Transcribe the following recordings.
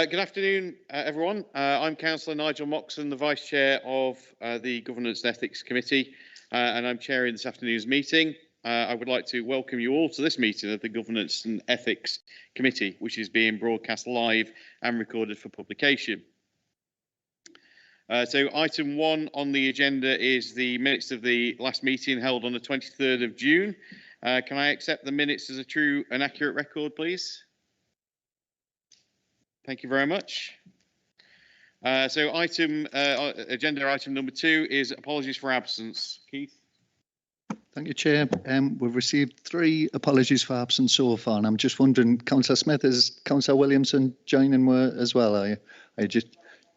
Good afternoon, everyone. I'm Councillor Nigel Moxon, the Vice Chair of the Governance and Ethics Committee, and I'm chairing this afternoon's meeting. I would like to welcome you all to this meeting of the Governance and Ethics Committee, which is being broadcast live and recorded for publication. So item 1 on the agenda is the minutes of the last meeting held on the 23rd of June. Can I accept the minutes as a true and accurate record, please? Thank you very much. So agenda item number 2 is apologies for absence. Keith? Thank you, Chair. We've received 3 apologies for absence so far, and I'm just wondering, Councillor Smith, is Councillor Williamson joining as well? Are you just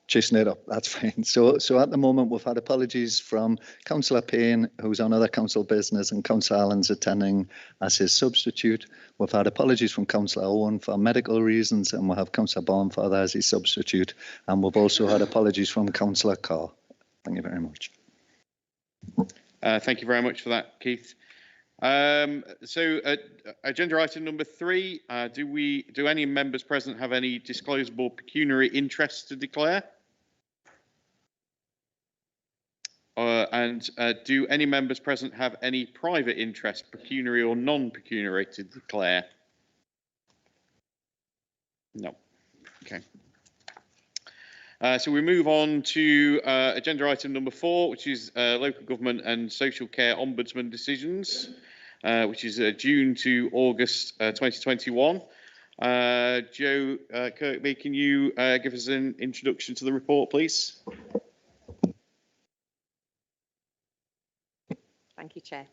chasing it up? That's fine. So at the moment, we've had apologies from Councillor Payne, who's on other council business, and Councillor Allen's attending as his substitute. We've had apologies from Councillor Owen for medical reasons, and we'll have Councillor Barnfather as his substitute. And we've also had apologies from Councillor Carr. Thank you very much. Thank you very much for that, Keith. Agenda item number 3, do any members present have any disclosable pecuniary interests to declare? And do any members present have any private interest, pecuniary or non-pecuniary, to declare? No. Okay. So we move on to agenda item number 4, which is local government and social care ombudsman decisions, which is June to August 2021. Joe Kirkby, can you give us an introduction to the report, please? Thank you, Chair.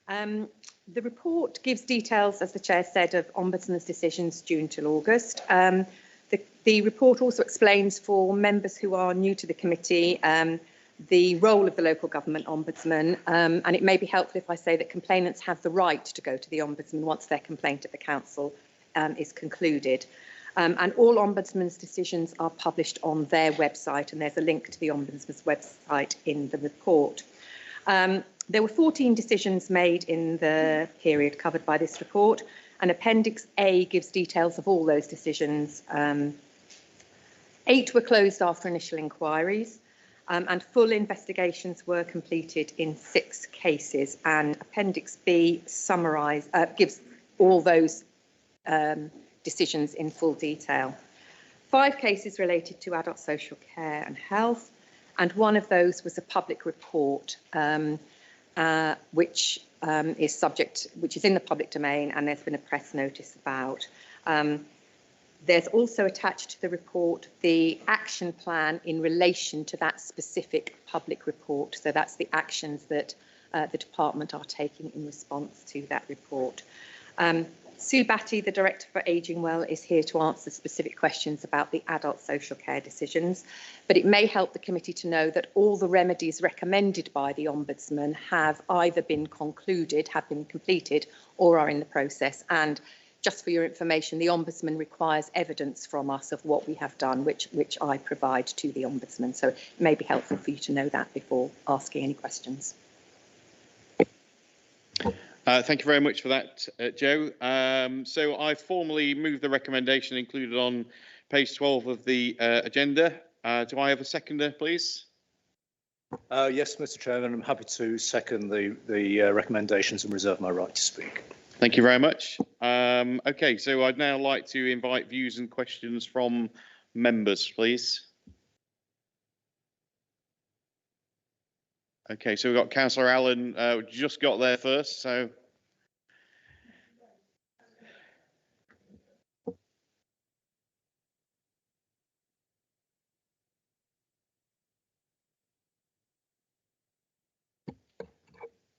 The report gives details, as the Chair said, of Ombudsman's decisions June till August. The report also explains for members who are new to the committee the role of the local government ombudsman, and it may be helpful if I say that complainants have the right to go to the ombudsman once their complaint at the council is concluded. And all ombudsman's decisions are published on their website, and there's a link to the ombudsman's website in the report. There were 14 decisions made in the period covered by this report, and Appendix A gives details of all those decisions. 8 were closed after initial inquiries, and full investigations were completed in 6 cases, and Appendix B gives all those decisions in full detail. 5 cases related to adult social care and health, and one of those was a public report which is in the public domain, and there's been a press notice about. There's also attached to the report the action plan in relation to that specific public report. So that's the actions that the department are taking in response to that report. Sue Batty, the Director for Ageing Well, is here to answer specific questions about the adult social care decisions, but it may help the committee to know that all the remedies recommended by the Ombudsman have either been concluded, have been completed, or are in the process. And just for your information, the Ombudsman requires evidence from us of what we have done, which I provide to the Ombudsman. So it may be helpful for you to know that before asking any questions. Thank you very much for that, Joe. So I formally move the recommendation included on page 12 of the agenda. Do I have a seconder, please? Yes, Mr. Chairman, I'm happy to second the recommendations and reserve my right to speak. Thank you very much. Okay, so I'd now like to invite views and questions from members, please. Okay, so we've got Councillor Allen, just got there first, so.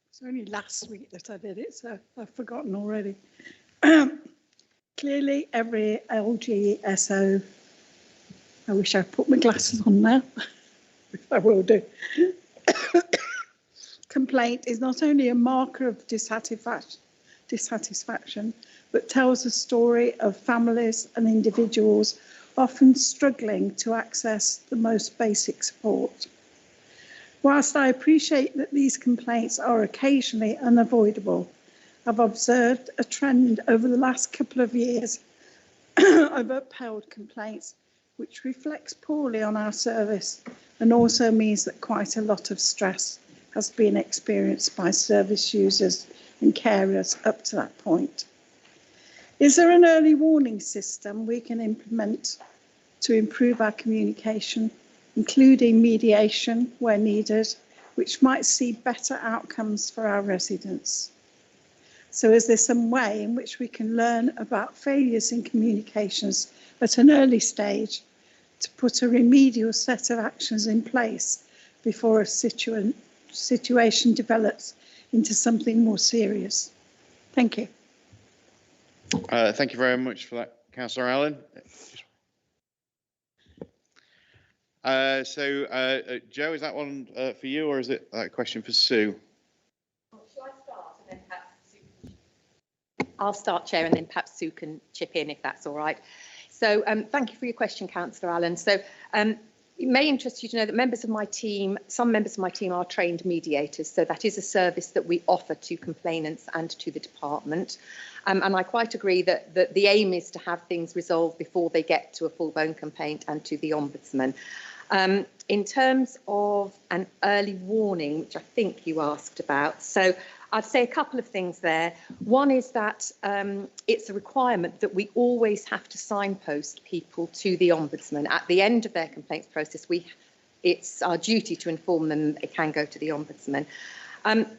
It's only last week that I did it, so I've forgotten already. Clearly, every LGSO, I wish I put my glasses on now, I will do, complaint is not only a marker of dissatisfaction, but tells a story of families and individuals often struggling to access the most basic support. Whilst I appreciate that these complaints are occasionally unavoidable, I've observed a trend over the last couple of years of upheld complaints which reflects poorly on our service and also means that quite a lot of stress has been experienced by service users and carers up to that point. Is there an early warning system we can implement to improve our communication, including mediation where needed, which might see better outcomes for our residents? So is there some way in which we can learn about failures in communications at an early stage to put a remedial set of actions in place before a situation develops into something more serious? Thank you. Thank you very much for that, Councillor Allen. Joe, is that one for you, or is it a question for Sue? Shall I start and then perhaps Sue? I'll start, Chair, and then perhaps Sue can chip in if that's all right. So thank you for your question, Councillor Allen. So it may interest you to know that some members of my team are trained mediators. So that is a service that we offer to complainants and to the department. And I quite agree that the aim is to have things resolved before they get to a full-blown complaint and to the Ombudsman. In terms of an early warning, which I think you asked about, so I'd say a couple of things there. One is that it's a requirement that we always have to signpost people to the Ombudsman. At the end of their complaints process, it's our duty to inform them it can go to the Ombudsman.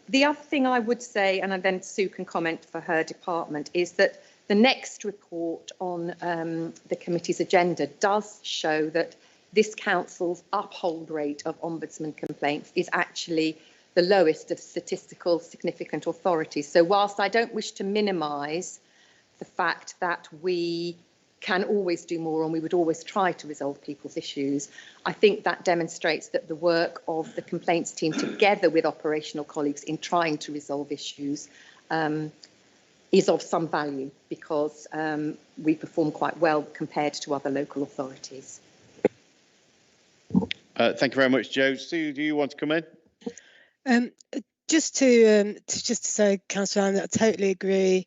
The other thing I would say, and then Sue can comment for her department, is that the next report on the committee's agenda does show that this council's uphold rate of Ombudsman complaints is actually the lowest of statistical significant authorities. So whilst I don't wish to minimise the fact that we can always do more and we would always try to resolve people's issues, I think that demonstrates that the work of the complaints team together with operational colleagues in trying to resolve issues is of some value, because we perform quite well compared to other local authorities. Thank you very much, Joe. Sue, do you want to come in? Just to say, Councillor Allen, I totally agree.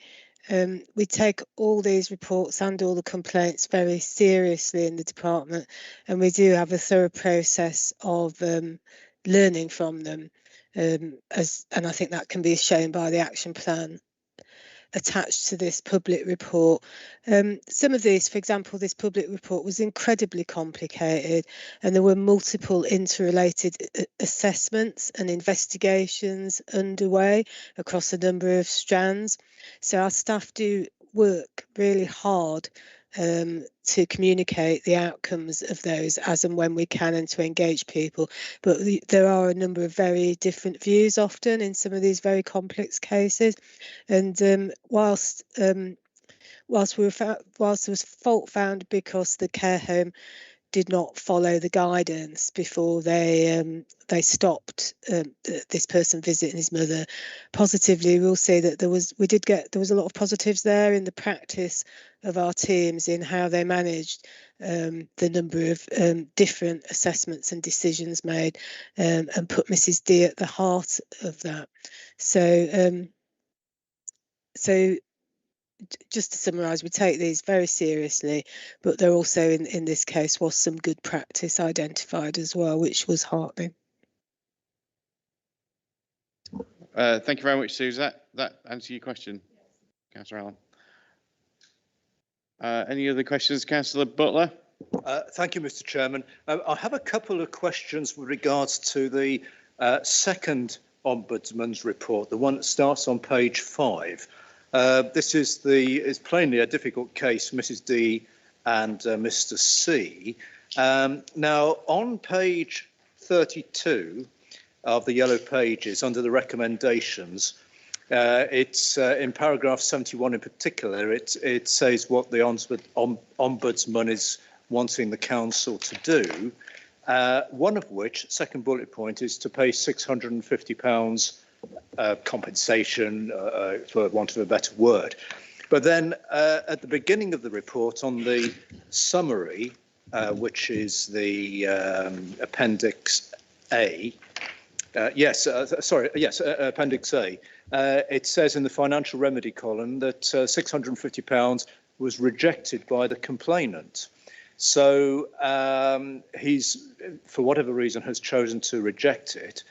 We take all these reports and all the complaints very seriously in the department, and we do have a thorough process of learning from them, and I think that can be shown by the action plan attached to this public report. Some of these, for example, this public report was incredibly complicated, and there were multiple interrelated assessments and investigations underway across a number of strands. So our staff do work really hard to communicate the outcomes of those as and when we can, and to engage people. But there are a number of very different views often in some of these very complex cases. And whilst there was fault found because the care home did not follow the guidance before they stopped this person visiting his mother, positively we'll say that there was a lot of positives there in the practice of our teams in how they managed the number of different assessments and decisions made, and put Mrs. D at the heart of that. So just to summarise, we take these very seriously, but there also in this case was some good practice identified as well, which was heartening. Thank you very much, Sue. Does that answer your question, Councillor Allen? Any other questions, Councillor Butler? Thank you, Mr. Chairman. I have a couple of questions with regards to the second Ombudsman's report, the one that starts on page 5. This is plainly a difficult case, Mrs. D and Mr. C. Now, on page 32 of the yellow pages, under the recommendations, it's in paragraph 71 in particular, it says what the Ombudsman is wanting the council to do, one of which, second bullet point, is to pay £650 compensation, for want of a better word. But then at the beginning of the report, on the summary, which is the Appendix A, Appendix A, it says in the financial remedy column that £650 was rejected by the complainant. So he's, for whatever reason, has chosen to reject it.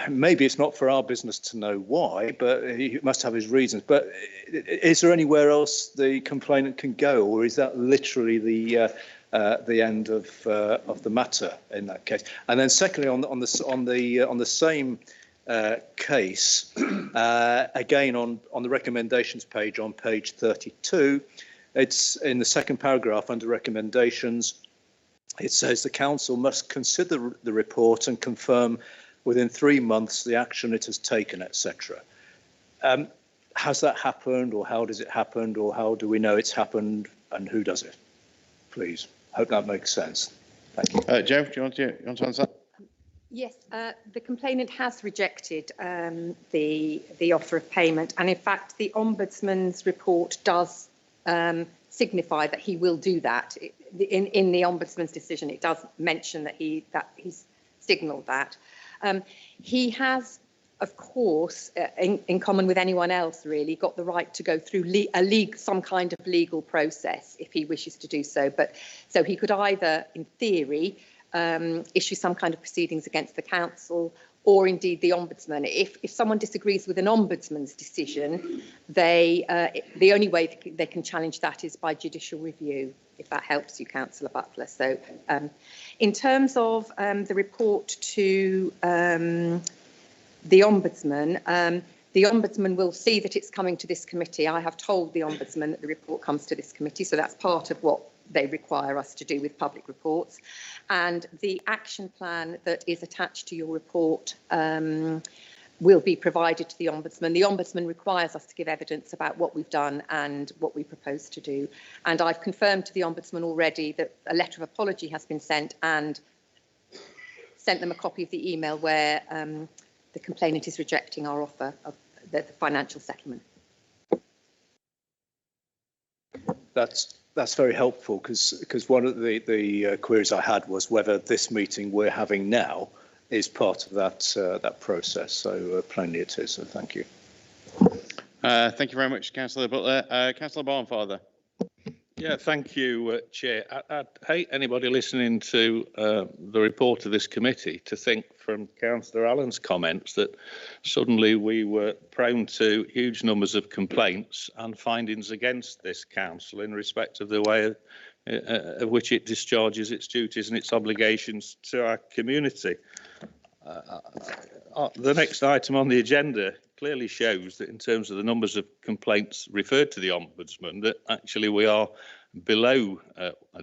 Maybe it's not for our business to know why, but he must have his reasons. But is there anywhere else the complainant can go, or is that literally the end of the matter in that case? And then, secondly, on the same case, again on the recommendations page on page 32, it's in the second paragraph under recommendations. It says the council must consider the report and confirm within 3 months the action it has taken, etc. Has that happened, or how does it happen, or how do we know it's happened, and who does it? Please, hope that makes sense. Thank you. Joe, do you want to answer that? Yes, the complainant has rejected the offer of payment, and in fact the Ombudsman's report does signify that he will do that. In the Ombudsman's decision, it does mention that he's signalled that. He has, of course, in common with anyone else, really, got the right to go through some kind of legal process if he wishes to do so. But so he could either, in theory, issue some kind of proceedings against the council, or indeed the Ombudsman. If someone disagrees with an Ombudsman's decision, the only way they can challenge that is by judicial review, if that helps you, Councillor Butler. So in terms of the report to the Ombudsman will see that it's coming to this committee. I have told the Ombudsman that the report comes to this committee, so that's part of what they require us to do with public reports. And the action plan that is attached to your report will be provided to the Ombudsman. The Ombudsman requires us to give evidence about what we've done and what we propose to do. And I've confirmed to the Ombudsman already that a letter of apology has been sent, and sent them a copy of the email where the complainant is rejecting our offer of the financial settlement. That's very helpful, because one of the queries I had was whether this meeting we're having now is part of that process. So plainly it is. So thank you. Thank you very much, Councillor Butler. Councillor Barnfather. Yeah, thank you, Chair. I'd hate anybody listening to the report of this committee to think from Councillor Allen's comments that suddenly we were prone to huge numbers of complaints and findings against this council in respect of the way of which it discharges its duties and its obligations to our community. The next item on the agenda clearly shows that in terms of the numbers of complaints referred to the Ombudsman, that actually we are below,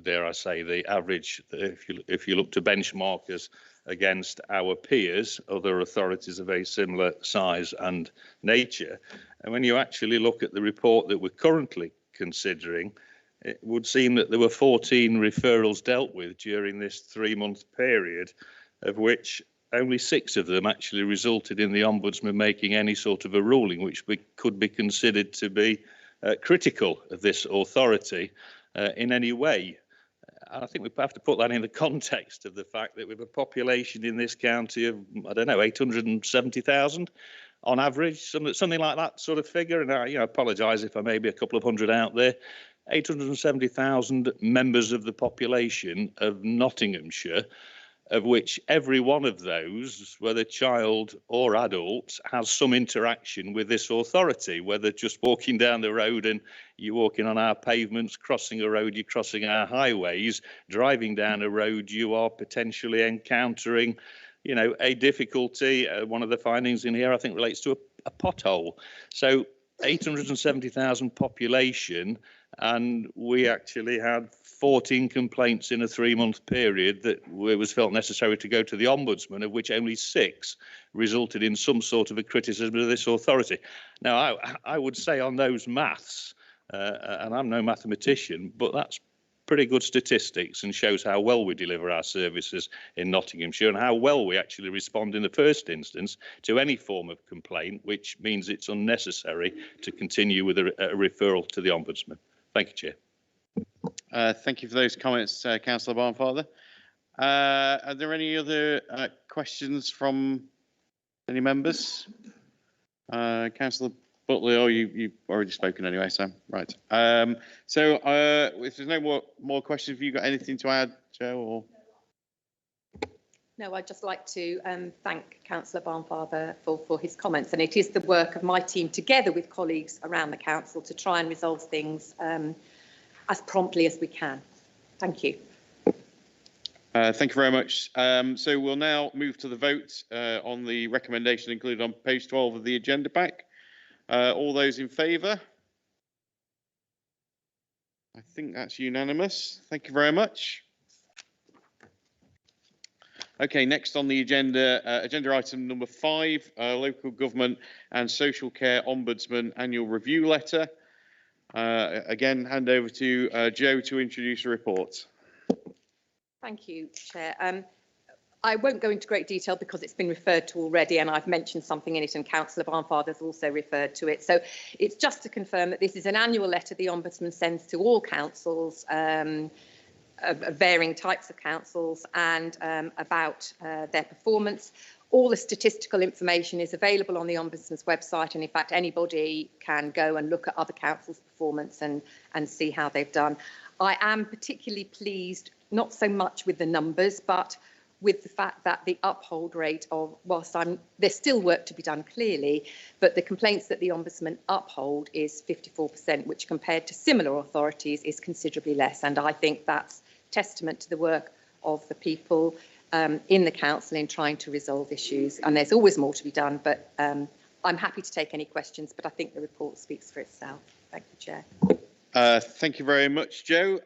dare I say, the average, if you look to benchmarkers against our peers, other authorities of a similar size and nature. And when you actually look at the report that we're currently considering, it would seem that there were 14 referrals dealt with during this 3-month period, of which only 6 of them actually resulted in the Ombudsman making any sort of a ruling which could be considered to be critical of this authority in any way. And I think we have to put that in the context of the fact that we have a population in this county of, I don't know, 870,000 on average, something like that sort of figure. And I apologise if I may be a couple of hundred out there. 870,000 members of the population of Nottinghamshire, of which every one of those, whether child or adult, has some interaction with this authority, whether just walking down the road and you're walking on our pavements, crossing a road, you're crossing our highways, driving down a road, you are potentially encountering, a difficulty. One of the findings in here, I think, relates to a pothole. So 870,000 population, and we actually had 14 complaints in a 3-month period that it was felt necessary to go to the Ombudsman, of which only 6 resulted in some sort of a criticism of this authority. Now, I would say on those maths, and I'm no mathematician, but that's pretty good statistics and shows how well we deliver our services in Nottinghamshire and how well we actually respond in the first instance to any form of complaint, which means it's unnecessary to continue with a referral to the Ombudsman. Thank you, Chair. Thank you for those comments, Councillor Barnfather. Are there any other questions from any members? Councillor Butler, oh, you've already spoken anyway, so right. So if there's no more questions, have you got anything to add, Joe? Or No, I'd just like to thank Councillor Barnfather for his comments, and it is the work of my team together with colleagues around the council to try and resolve things as promptly as we can. Thank you. Thank you very much. So we'll now move to the vote on the recommendation included on page 12 of the agenda pack. All those in favour? I think that's unanimous. Thank you very much. Okay, next on the agenda, agenda item number 5, Local Government and Social Care Ombudsman Annual Review Letter. Again, hand over to Joe to introduce the report. Thank you, Chair. I won't go into great detail because it's been referred to already, and I've mentioned something in it, and Councillor Barnfather's also referred to it. So it's just to confirm that this is an annual letter the Ombudsman sends to all councils, of varying types of councils, and about their performance. All the statistical information is available on the Ombudsman's website, and in fact anybody can go and look at other councils' performance and see how they've done. I am particularly pleased, not so much with the numbers, but with the fact that the uphold rate of, whilst there's still work to be done clearly, but the complaints that the Ombudsman uphold is 54%, which compared to similar authorities is considerably less. And I think that's testament to the work of the people in the council in trying to resolve issues. And there's always more to be done, but I'm happy to take any questions, but I think the report speaks for itself. Thank you, Chair. Thank you very much, Joe.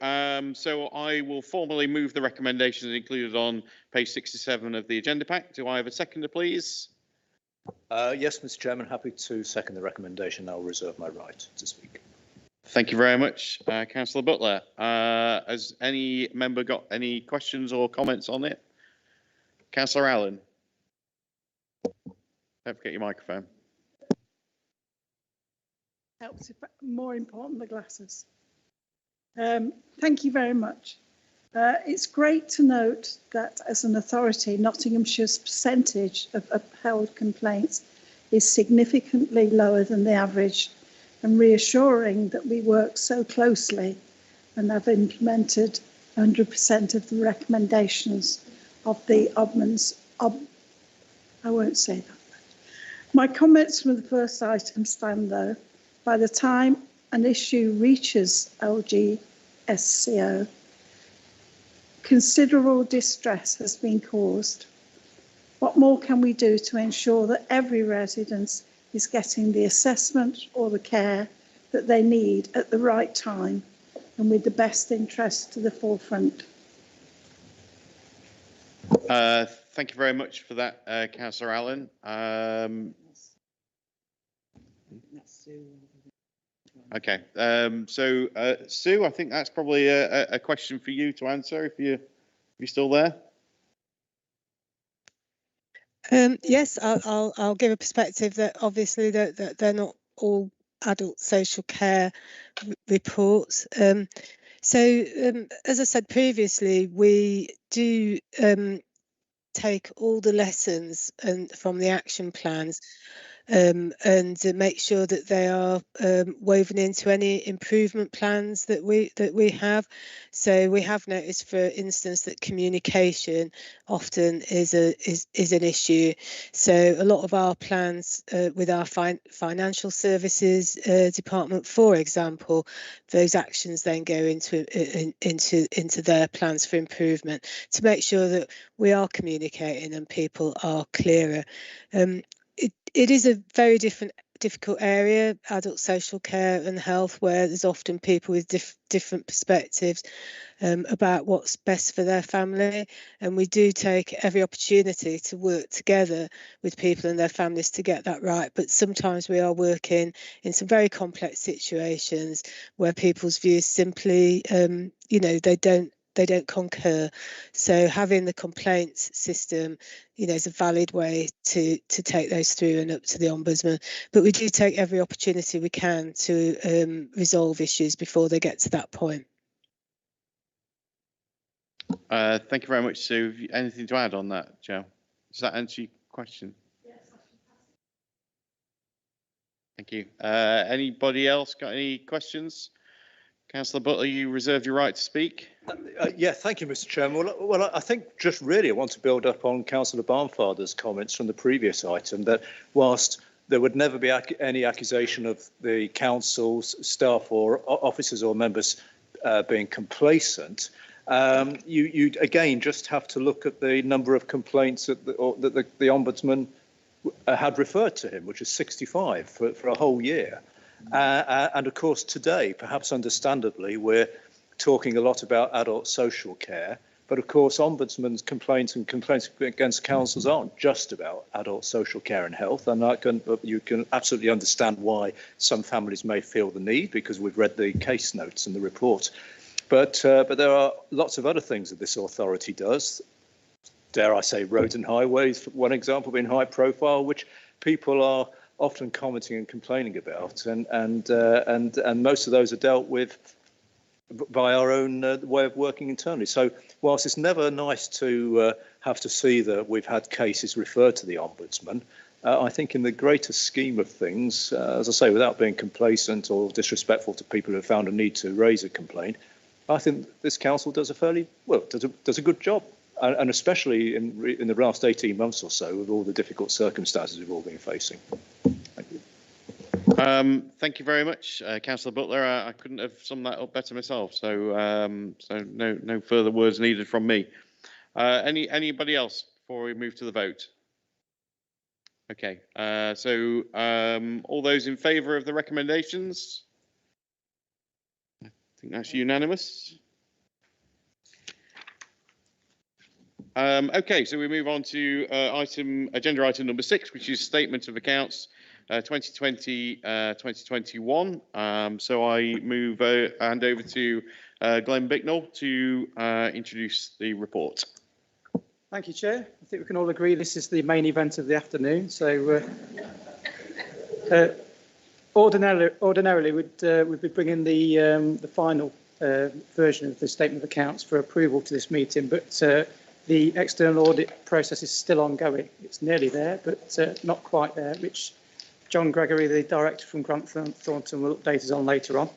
So I will formally move the recommendations included on page 67 of the agenda pack. Do I have a seconder, please? Yes, Mr. Chairman, happy to second the recommendation. I'll reserve my right to speak. Thank you very much, Councillor Butler. Has any member got any questions or comments on it? Councillor Allen. Don't forget your microphone. Helps, if more important, the glasses. Thank you very much. It's great to note that as an authority, Nottinghamshire's percentage of upheld complaints is significantly lower than the average, and reassuring that we work so closely and have implemented 100% of the recommendations of the Ombudsman. I won't say that. My comments from the first item stand though. By the time an issue reaches LGSCO, considerable distress has been caused. What more can we do to ensure that every resident is getting the assessment or the care that they need at the right time and with the best interest to the forefront? Thank you very much for that, Councillor Allen. Okay, so Sue, I think that's probably a question for you to answer if you're still there. Yes, I'll give a perspective that obviously that they're not all adult social care reports. So as I said previously, we do take all the lessons from the action plans and make sure that they are woven into any improvement plans that we have. So we have noticed, for instance, that communication often is an issue. So a lot of our plans with our financial services department, for example, those actions then go into their plans for improvement to make sure that we are communicating and people are clearer. It is a very difficult area, adult social care and health, where there's often people with different perspectives about what's best for their family, and we do take every opportunity to work together with people and their families to get that right. But sometimes we are working in some very complex situations where people's views simply, they don't concur. So having the complaints system, is a valid way to take those through and up to the Ombudsman. But we do take every opportunity we can to resolve issues before they get to that point. Thank you very much, Sue. Anything to add on that, Joe? Does that answer your question? Thank you. Anybody else got any questions? Councillor Butler, you reserved your right to speak. Yeah, thank you, Mr. Chairman. Well, I think just really I want to build up on Councillor Barnfather's comments from the previous item that whilst there would never be any accusation of the council's staff or officers or members being complacent, you again just have to look at the number of complaints that the Ombudsman had referred to him, which is 65 for a whole year. And of course, today, perhaps understandably, we're talking a lot about adult social care. But of course, Ombudsman's complaints against councils aren't just about adult social care and health. And you can absolutely understand why some families may feel the need, because we've read the case notes and the report. But there are lots of other things that this authority does. Dare I say, roads and highways, for one example, being high profile, which people are often commenting and complaining about, and most of those are dealt with by our own way of working internally. So whilst it's never nice to have to see that we've had cases referred to the Ombudsman, I think in the greater scheme of things, as I say, without being complacent or disrespectful to people who have found a need to raise a complaint, I think this council does a good job. And especially in the last 18 months or so, with all the difficult circumstances we've all been facing. Thank you. Thank you very much, Councillor Butler. I couldn't have summed that up better myself. So, no further words needed from me. Anybody else before we move to the vote? Okay. All those in favour of the recommendations? I think that's unanimous. Okay, so we move on to agenda item number 6, which is statement of accounts 2020-2021. So I hand over to Glenn Bicknell to introduce the report. Thank you, Chair. I think we can all agree this is the main event of the afternoon. So ordinarily we'd be bringing the final version of the statement of accounts for approval to this meeting, but the external audit process is still ongoing. It's nearly there, but not quite there, which John Gregory, the director from Grant Thornton, will update us on later on.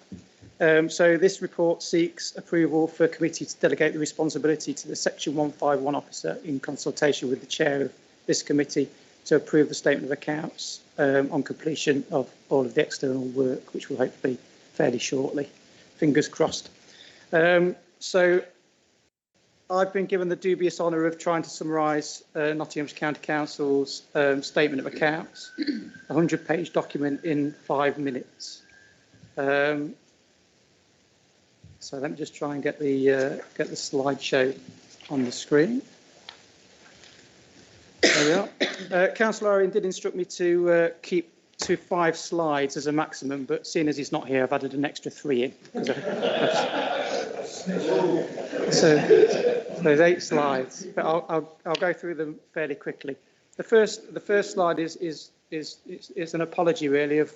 So this report seeks approval for committee to delegate the responsibility to the Section 151 officer in consultation with the chair of this committee to approve the statement of accounts on completion of all of the external work, which will hopefully fairly shortly. Fingers crossed. So I've been given the dubious honour of trying to summarise Nottinghamshire County Council's statement of accounts, a 100-page document in 5 minutes. So let me just try and get the slideshow on the screen. There we are. Councillor Owen did instruct me to keep to 5 slides as a maximum, but seeing as he's not here, I've added an extra 3 in. So there's 8 slides, but I'll go through them fairly quickly. The first slide is an apology really of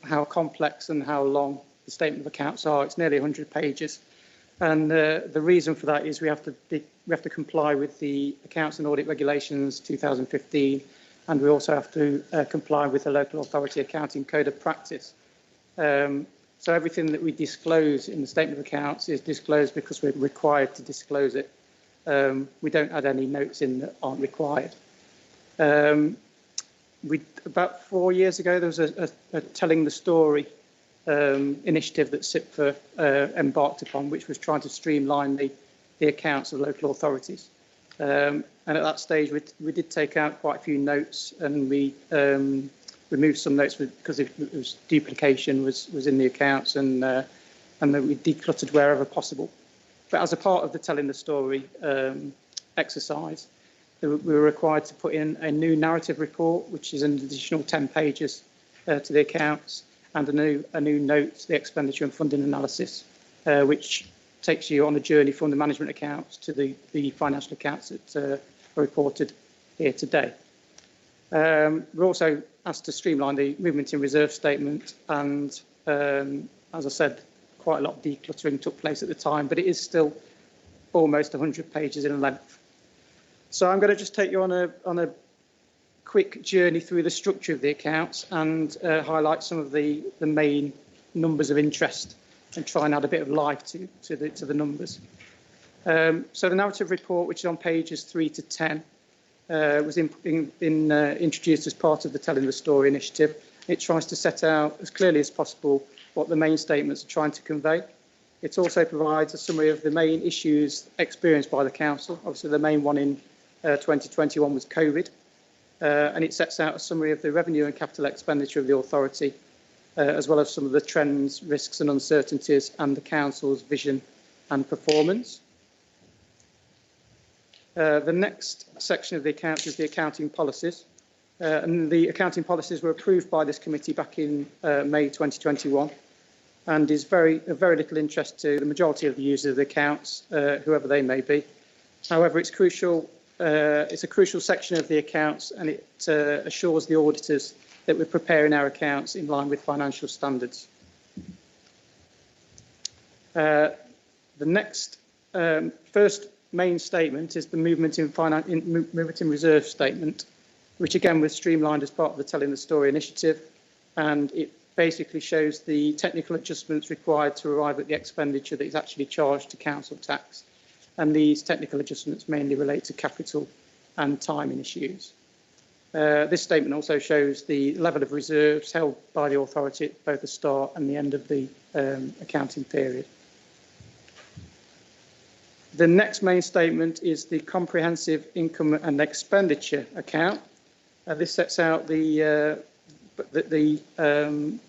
how complex and how long the statement of accounts are. It's nearly 100 pages, and the reason for that is we have to comply with the Accounts and Audit Regulations 2015, and we also have to comply with the Local Authority Accounting Code of Practice. So everything that we disclose in the statement of accounts is disclosed because we're required to disclose it. We don't add any notes in that aren't required. About 4 years ago, there was a telling the story initiative that SIPFA embarked upon, which was trying to streamline the accounts of local authorities. And at that stage, we did take out quite a few notes, and we removed some notes because it was duplication was in the accounts, and that we decluttered wherever possible. But as a part of the telling the story exercise, we were required to put in a new narrative report, which is an additional 10 pages to the accounts, and a new note, the expenditure and funding analysis, which takes you on a journey from the management accounts to the financial accounts that are reported here today. We're also asked to streamline the movement in reserve statement, and as I said, quite a lot of decluttering took place at the time, but it is still almost 100 pages in length. So I'm going to just take you on a quick journey through the structure of the accounts and highlight some of the main numbers of interest and try and add a bit of life to the numbers. So the narrative report, which is on pages 3 to 10, was introduced as part of the Telling the Story initiative. It tries to set out as clearly as possible what the main statements are trying to convey. It also provides a summary of the main issues experienced by the council. Obviously, the main one in 2021 was COVID, and it sets out a summary of the revenue and capital expenditure of the authority, as well as some of the trends, risks and uncertainties and the council's vision and performance. The next section of the accounts is the accounting policies. And the accounting policies were approved by this committee back in May 2021 and is of very little interest to the majority of the users of the accounts, whoever they may be. However, it's crucial. It's a crucial section of the accounts, and it assures the auditors that we're preparing our accounts in line with financial standards. The next first main statement is the movement in reserve statement, which again was streamlined as part of the Telling the Story initiative, and it basically shows the technical adjustments required to arrive at the expenditure that is actually charged to council tax. And these technical adjustments mainly relate to capital and timing issues. This statement also shows the level of reserves held by the authority at both the start and the end of the accounting period. The next main statement is the Comprehensive Income and Expenditure account. This sets out the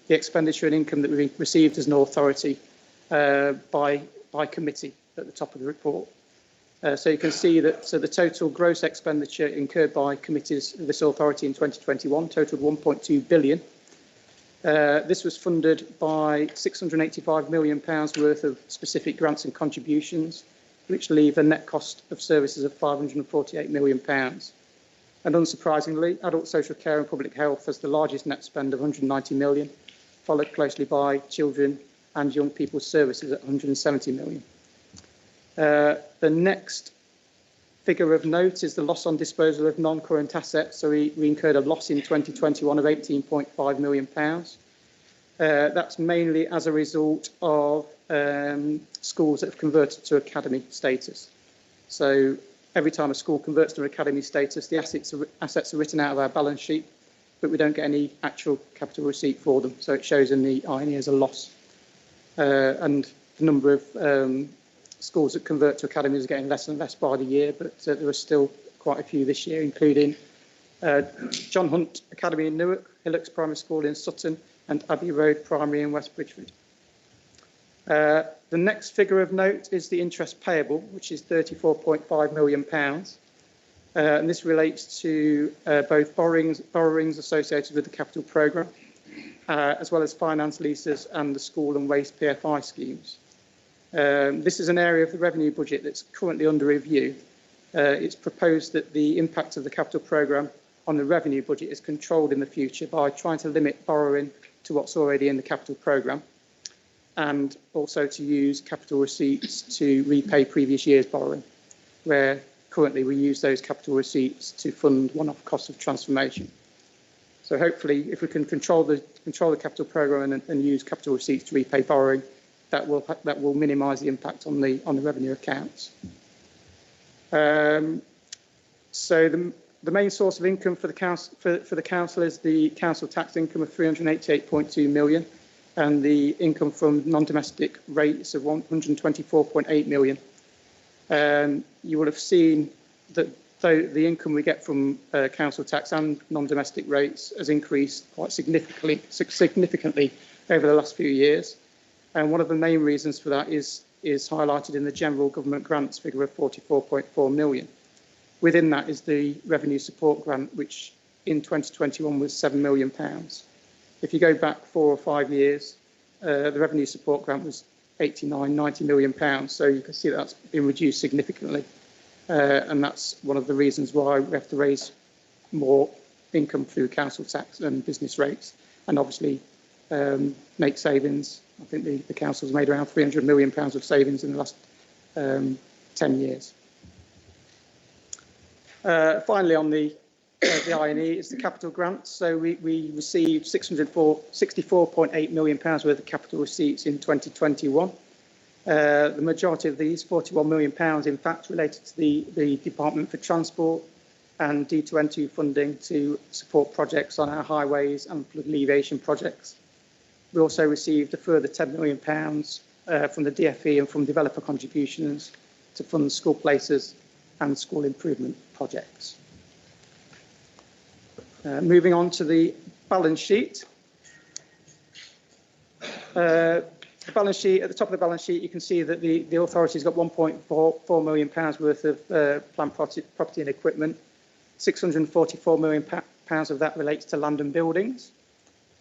expenditure and income that we received as an authority by committee at the top of the report. So you can see that the total gross expenditure incurred by committees of this authority in 2021 totaled £1.2 billion. This was funded by £685 million worth of specific grants and contributions, which leave a net cost of services of £548 million. And unsurprisingly, adult social care and public health has the largest net spend of £190 million, followed closely by children and young people's services at £170 million. The next figure of note is the loss on disposal of non-current assets. So we incurred a loss in 2021 of £18.5 million. That's mainly as a result of schools that have converted to academy status. So every time a school converts to academy status, the assets are written out of our balance sheet, but we don't get any actual capital receipt for them. So it shows in the INE as a loss. And the number of schools that convert to academies is getting less and less by the year, but there are still quite a few this year, including John Hunt Academy in Newark, Hillocks Primary School in Sutton, and Abbey Road Primary in West Bridgford. The next figure of note is the interest payable, which is £34.5 million. And this relates to both borrowings associated with the capital programme, as well as finance leases and the school and waste PFI schemes. This is an area of the revenue budget that's currently under review. It's proposed that the impact of the capital programme on the revenue budget is controlled in the future by trying to limit borrowing to what's already in the capital programme, and also to use capital receipts to repay previous year's borrowing, where currently we use those capital receipts to fund one-off costs of transformation. So hopefully, if we can control the capital programme and use capital receipts to repay borrowing, that will minimise the impact on the revenue accounts. So the main source of income for the council is the council tax income of £388.2 million, and the income from non-domestic rates of £124.8 million. You will have seen that the income we get from council tax and non-domestic rates has increased quite significantly over the last few years. And one of the main reasons for that is highlighted in the general government grants figure of £44.4 million. Within that is the revenue support grant, which in 2021 was £7 million. If you go back 4 or 5 years, the revenue support grant was £90 million. So you can see that's been reduced significantly. And that's one of the reasons why we have to raise more income through council tax and business rates, and obviously make savings. I think the council's made around £300 million of savings in the last 10 years. Finally, on the the INE is the capital grant. So we received £64.8 million worth of capital receipts in 2021. The majority of these, £41 million, in fact, related to the Department for Transport and D2N2 funding to support projects on our highways and flood alleviation projects. We also received a further £10 million from the DFE and from developer contributions to fund school places and school improvement projects. Moving on to the balance sheet. The balance sheet, at the top of the balance sheet, you can see that the authority's got £1.4 million worth of plant property and equipment. £644 million of that relates to land and buildings.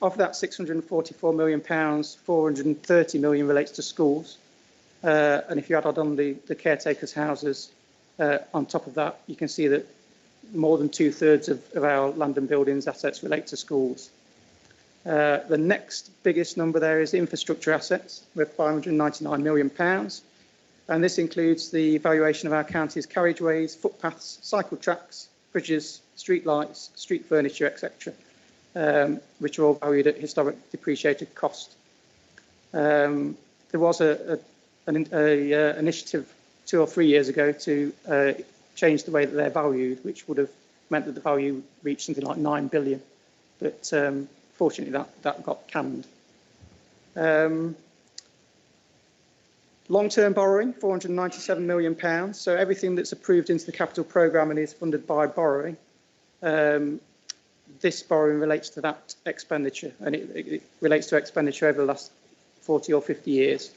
Of that £644 million, £430 million relates to schools. And if you add on the caretakers' houses on top of that, you can see that more than 2/3 of our land and buildings assets relate to schools. The next biggest number there is infrastructure assets with £599 million. And this includes the valuation of our county's carriageways, footpaths, cycle tracks, bridges, street lights, street furniture, etc., which are all valued at historic depreciated cost. There was an initiative 2 or 3 years ago to change the way that they're valued, which would have meant that the value reached something like 9 billion. But fortunately, that got canned. Long-term borrowing, £497 million. So everything that's approved into the capital programme and is funded by borrowing, this borrowing relates to that expenditure, and it relates to expenditure over the last 40 or 50 years.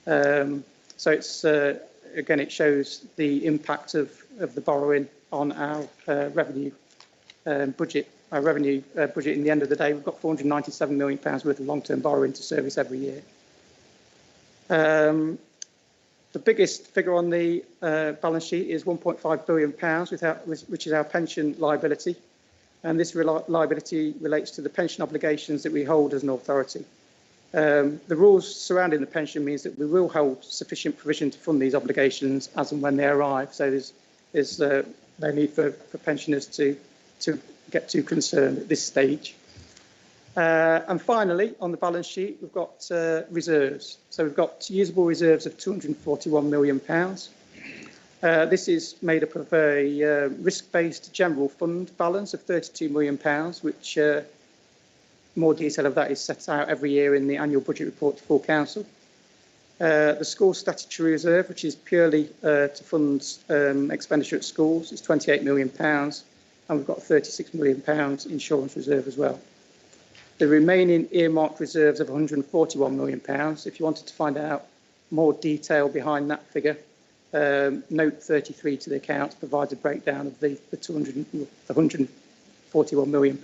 So it's again, it shows the impact of the borrowing on our revenue budget. Our revenue budget, in the end of the day, we've got £497 million worth of long-term borrowing to service every year. The biggest figure on the balance sheet is £1.5 billion, which is our pension liability. And this liability relates to the pension obligations that we hold as an authority. The rules surrounding the pension means that we will hold sufficient provision to fund these obligations as and when they arrive. So there's no need for pensioners to get too concerned at this stage. And finally, on the balance sheet, we've got reserves. So we've got usable reserves of £241 million. This is made up of a risk-based general fund balance of £32 million, which more detail of that is set out every year in the annual budget report to full council. The school statutory reserve, which is purely to fund expenditure at schools, is £28 million, and we've got £36 million insurance reserve as well. The remaining earmarked reserves of £141 million. If you wanted to find out more detail behind that figure, note 33 to the accounts provides a breakdown of the £141 million.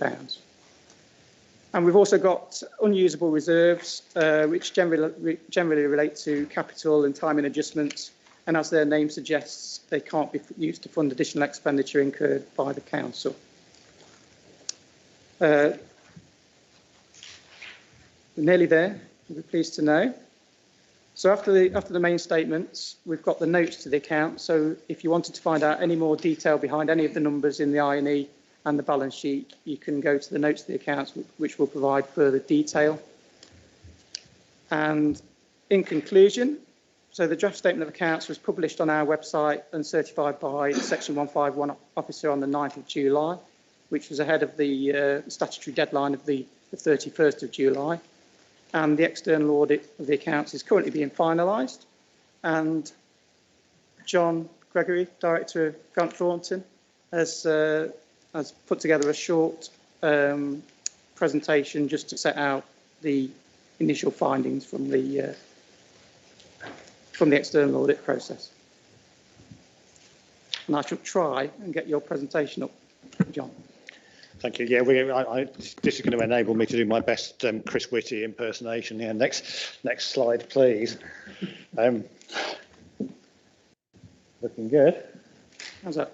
And we've also got unusable reserves, which generally relate to capital and timing adjustments. And as their name suggests, they can't be used to fund additional expenditure incurred by the council. We're nearly there, you'll be pleased to know. So after the main statements, we've got the notes to the account. So if you wanted to find out any more detail behind any of the numbers in the INE and the balance sheet, you can go to the notes to the accounts, which will provide further detail. And in conclusion, so the draft statement of accounts was published on our website and certified by the Section 151 officer on the 9th of July, which was ahead of the statutory deadline of the 31st of July. And the external audit of the accounts is currently being finalised. And John Gregory, Director of Grant Thornton, has put together a short presentation just to set out the initial findings from the external audit process. And I shall try and get your presentation up, John. Thank you. Yeah, this is going to enable me to do my best Chris Whitty impersonation here. Next slide, please. Looking good. How's that?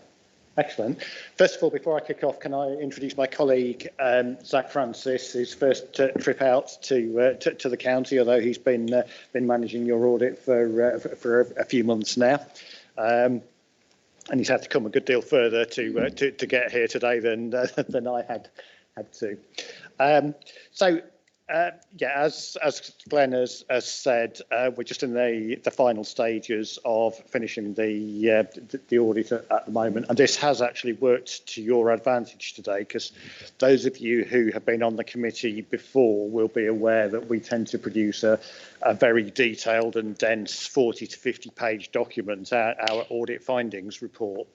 Excellent. First of all, before I kick off, can I introduce my colleague, Zach Francis, his first trip out to the county, although he's been managing your audit for a few months now. and he's had to come a good deal further to get here today than I had to. Yeah, as Glenn has said, we're just in the final stages of finishing the audit at the moment, and this has actually worked to your advantage today, because those of you who have been on the committee before will be aware that we tend to produce a very detailed and dense 40 to 50 page document, our audit findings report.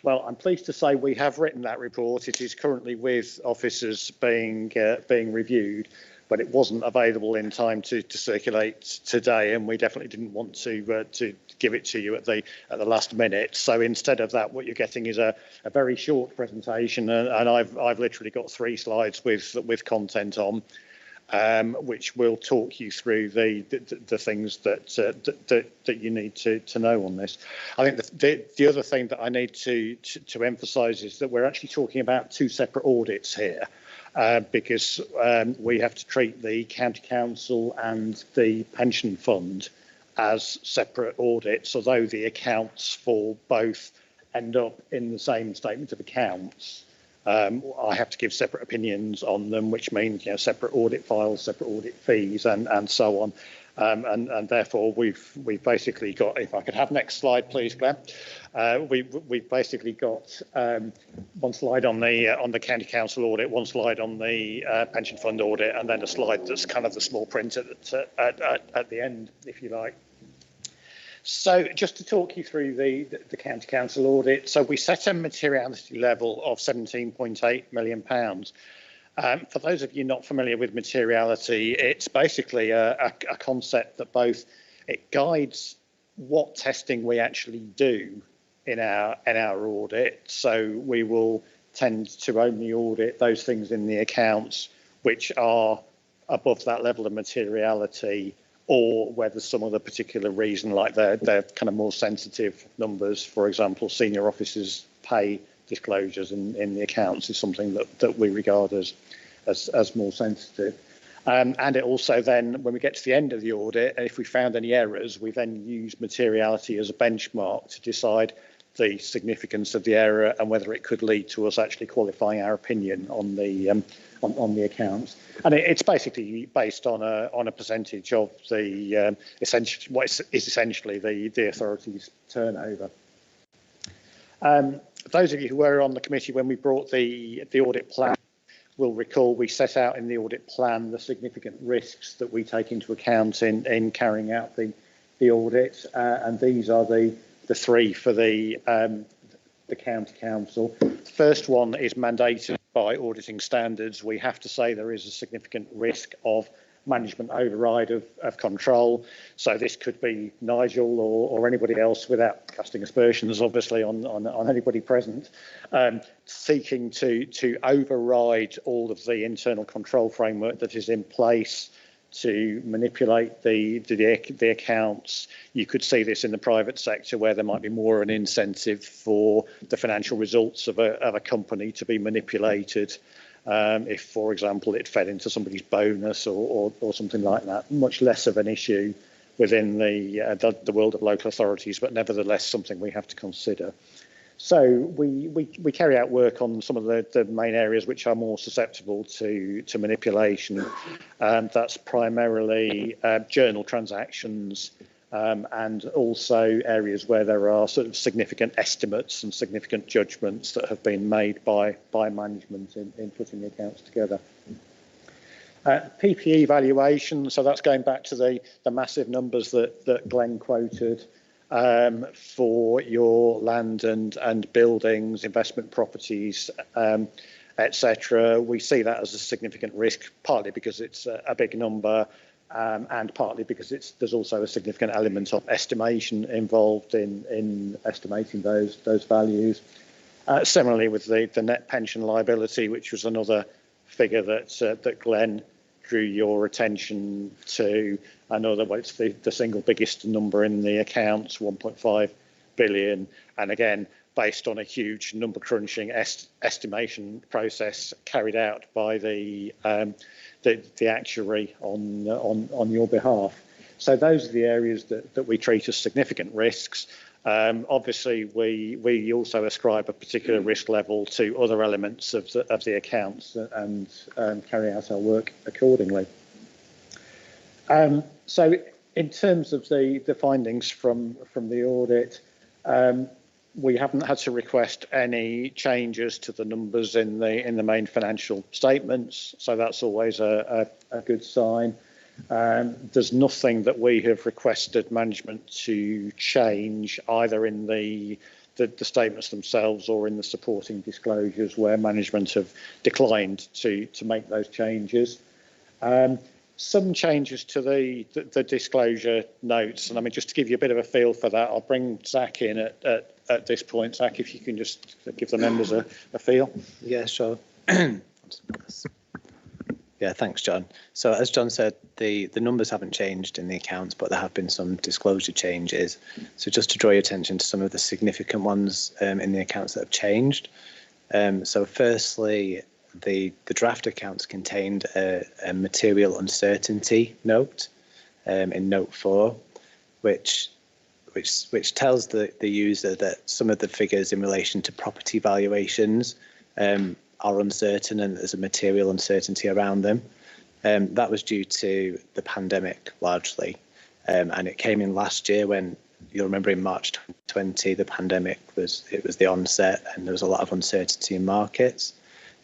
Well, I'm pleased to say we have written that report. It is currently with officers being reviewed, but it wasn't available in time to circulate today, and we definitely didn't want to give it to you at the last minute. So instead of that, what you're getting is a very short presentation, and I've literally got 3 slides with content on, which will talk you through the things that you need to know on this. I think the other thing that I need to emphasise is that we're actually talking about 2 separate audits here. Because we have to treat the county council and the pension fund as separate audits, although the accounts for both end up in the same statement of accounts. I have to give separate opinions on them, which means separate audit files, separate audit fees, and so on. And therefore we've basically got, if I could have next slide, please, Glenn. We've basically got 1 slide on the county council audit, 1 slide on the pension fund audit, and then a slide that's kind of the small print at the end, if you like. So just to talk you through the county council audit, so we set a materiality level of £17.8 million. For those of you not familiar with materiality, it's basically a concept that both it guides what testing we actually do in our audit. So we will tend to only audit those things in the accounts which are above that level of materiality, or where there's some other particular reason, like they're kind of more sensitive numbers. For example, senior officers' pay disclosures in the accounts is something that we regard as more sensitive. And it also then, when we get to the end of the audit, if we found any errors, we then use materiality as a benchmark to decide the significance of the error and whether it could lead to us actually qualifying our opinion on the accounts. And it's basically based on a percentage of the essentially the authority's turnover. Those of you who were on the committee when we brought the audit plan will recall we set out in the audit plan the significant risks that we take into account in carrying out the audit, and these are the 3 for the county council. The first one is mandated by auditing standards. We have to say there is a significant risk of management override of control. So this could be Nigel or anybody else, without casting aspersions, obviously, on anybody present, seeking to override all of the internal control framework that is in place to manipulate the accounts. You could see this in the private sector, where there might be more an incentive for the financial results of a company to be manipulated. If, for example, it fed into somebody's bonus or something like that. Much less of an issue within the world of local authorities, but nevertheless something we have to consider. So we carry out work on some of the main areas which are more susceptible to manipulation. That's primarily journal transactions, and also areas where there are sort of significant estimates and significant judgments that have been made by management in putting the accounts together. Ppe Valuation, so that's going back to the massive numbers that Glenn quoted for your land and buildings, investment properties, etc. We see that as a significant risk, partly because it's a big number, and partly because there's also a significant element of estimation involved in estimating those values. Similarly with the net pension liability, which was another figure that Glenn drew your attention to. I know that it's the single biggest number in the accounts, 1.5 billion, and again based on a huge number crunching estimation process carried out by the actuary on your behalf. So those are the areas that we treat as significant risks. Obviously, we also ascribe a particular risk level to other elements of the accounts and carry out our work accordingly. So, in terms of the findings from the audit, we haven't had to request any changes to the numbers in the main financial statements, so that's always a good sign. There's nothing that we have requested management to change either in the statements themselves or in the supporting disclosures where management have declined to make those changes. Some changes to the disclosure notes, and I mean, just to give you a bit of a feel for that, I'll bring Zach in at this point. Zach, if you can just give the members a feel. Yeah, sure. Yeah, thanks, John. So as John said, the numbers haven't changed in the accounts, but there have been some disclosure changes. So just to draw your attention to some of the significant ones in the accounts that have changed. So firstly, the draft accounts contained a material uncertainty note in note 4, which tells the user that some of the figures in relation to property valuations are uncertain and there's a material uncertainty around them. That was due to the pandemic largely, and it came in last year when, you'll remember, in March 2020 the pandemic was the onset and there was a lot of uncertainty in markets.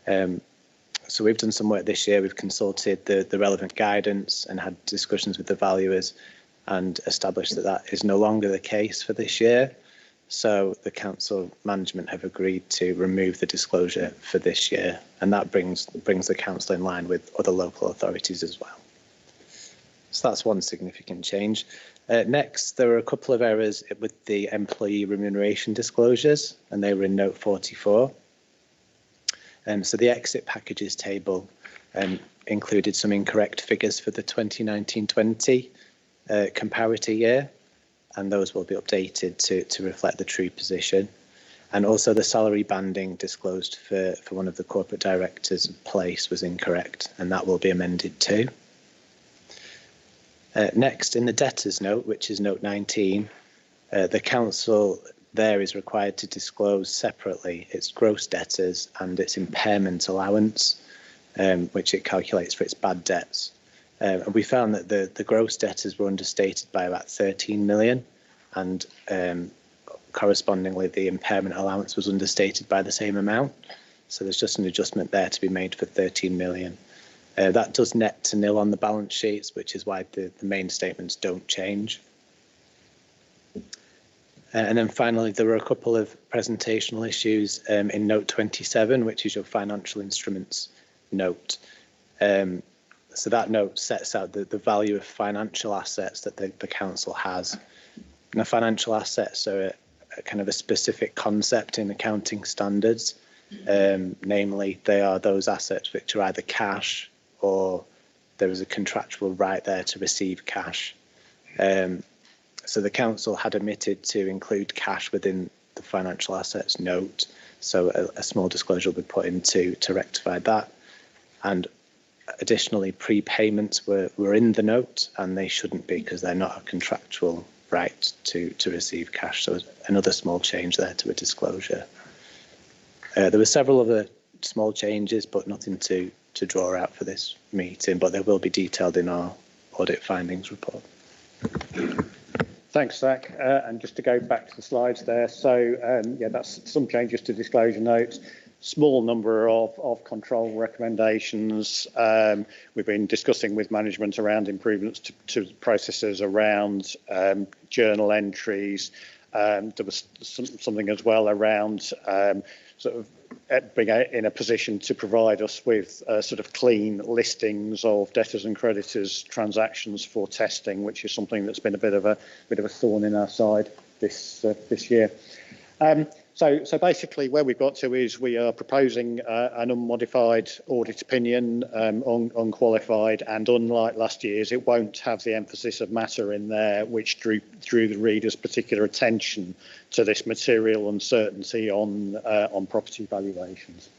So we've done some work this year. We've consulted the relevant guidance and had discussions with the valuers and established that is no longer the case for this year. So the council management have agreed to remove the disclosure for this year, and that brings the council in line with other local authorities as well. So that's one significant change. Next, there were a couple of errors with the employee remuneration disclosures, and they were in note 44. So the exit packages table included some incorrect figures for the 2019-20 comparator year, and those will be updated to reflect the true position. And also the salary banding disclosed for one of the corporate directors' place was incorrect, and that will be amended too. Next, in the Debtors Note, which is note 19, the council there is required to disclose separately its gross debtors and its impairment allowance, which it calculates for its bad debts. And we found that the gross debtors were understated by about 13 million, and correspondingly the impairment allowance was understated by the same amount. So there's just an adjustment there to be made for 13 million. That does net to nil on the balance sheets, which is why the main statements don't change. And then finally, there were a couple of presentational issues in note 27, which is your financial instruments note. So that note sets out the value of financial assets that the council has. Now, financial assets are a kind of a specific concept in accounting standards. Namely, they are those assets which are either cash or there is a contractual right there to receive cash. So the council had omitted to include cash within the financial assets note. So a small disclosure will be put in to rectify that. And additionally, prepayments were in the note, and they shouldn't be because they're not a contractual right to receive cash. So another small change there to a disclosure. There were several other small changes, but nothing to draw out for this meeting, but they will be detailed in our audit findings report. Thanks, Zach. And just to go back to the slides there, so yeah, that's some changes to disclosure notes. Small number of control recommendations. We've been discussing with management around improvements to processes around journal entries. There was something as well around sort of being in a position to provide us with sort of clean listings of debtors and creditors transactions for testing, which is something that's been a bit of a thorn in our side this year. So basically where we've got to is we are proposing an unmodified audit opinion, unqualified, and unlike last year's, it won't have the emphasis of matter in there, which drew the reader's particular attention to this material uncertainty on property valuations.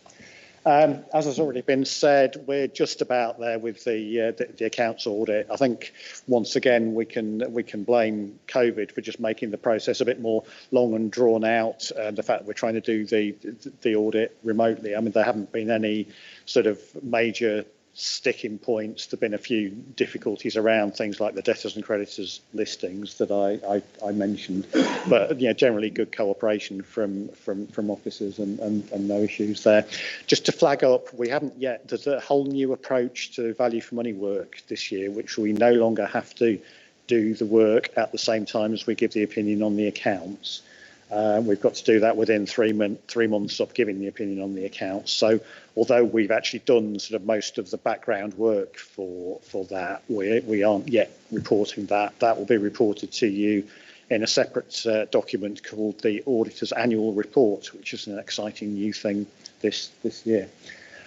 As has already been said, we're just about there with the accounts audit. I think once again we can blame COVID for just making the process a bit more long and drawn out. The fact that we're trying to do the audit remotely. I mean, there haven't been any sort of major sticking points. There've been a few difficulties around things like the debtors and creditors listings that I mentioned, but generally good cooperation from officers and no issues there. Just to flag up, we haven't yet. There's a whole new approach to value for money work this year, which we no longer have to do the work at the same time as we give the opinion on the accounts. We've got to do that within 3 months of giving the opinion on the accounts. So although we've actually done sort of most of the background work for that, we aren't yet reporting that. That will be reported to you in a separate document called the Auditor's Annual Report, which is an exciting new thing this year.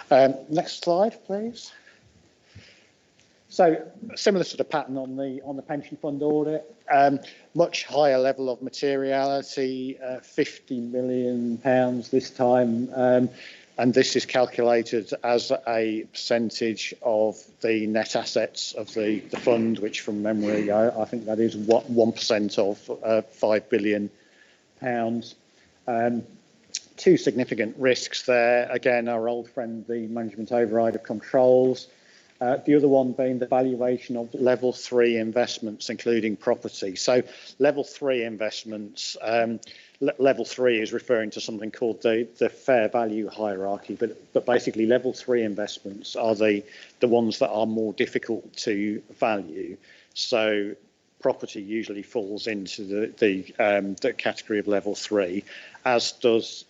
Next slide, please. So similar sort of pattern on the pension fund audit, much higher level of materiality, £50 million this time, and this is calculated as a percentage of the net assets of the fund, which from memory I think that is 1% of £5 billion. Two significant risks there. Again, our old friend, the management override of controls. The other one being the valuation of level 3 investments, including property. So level 3 investments, level 3 is referring to something called the fair value hierarchy, but basically level 3 investments are the ones that are more difficult to value. So property usually falls into the category of level 3, as does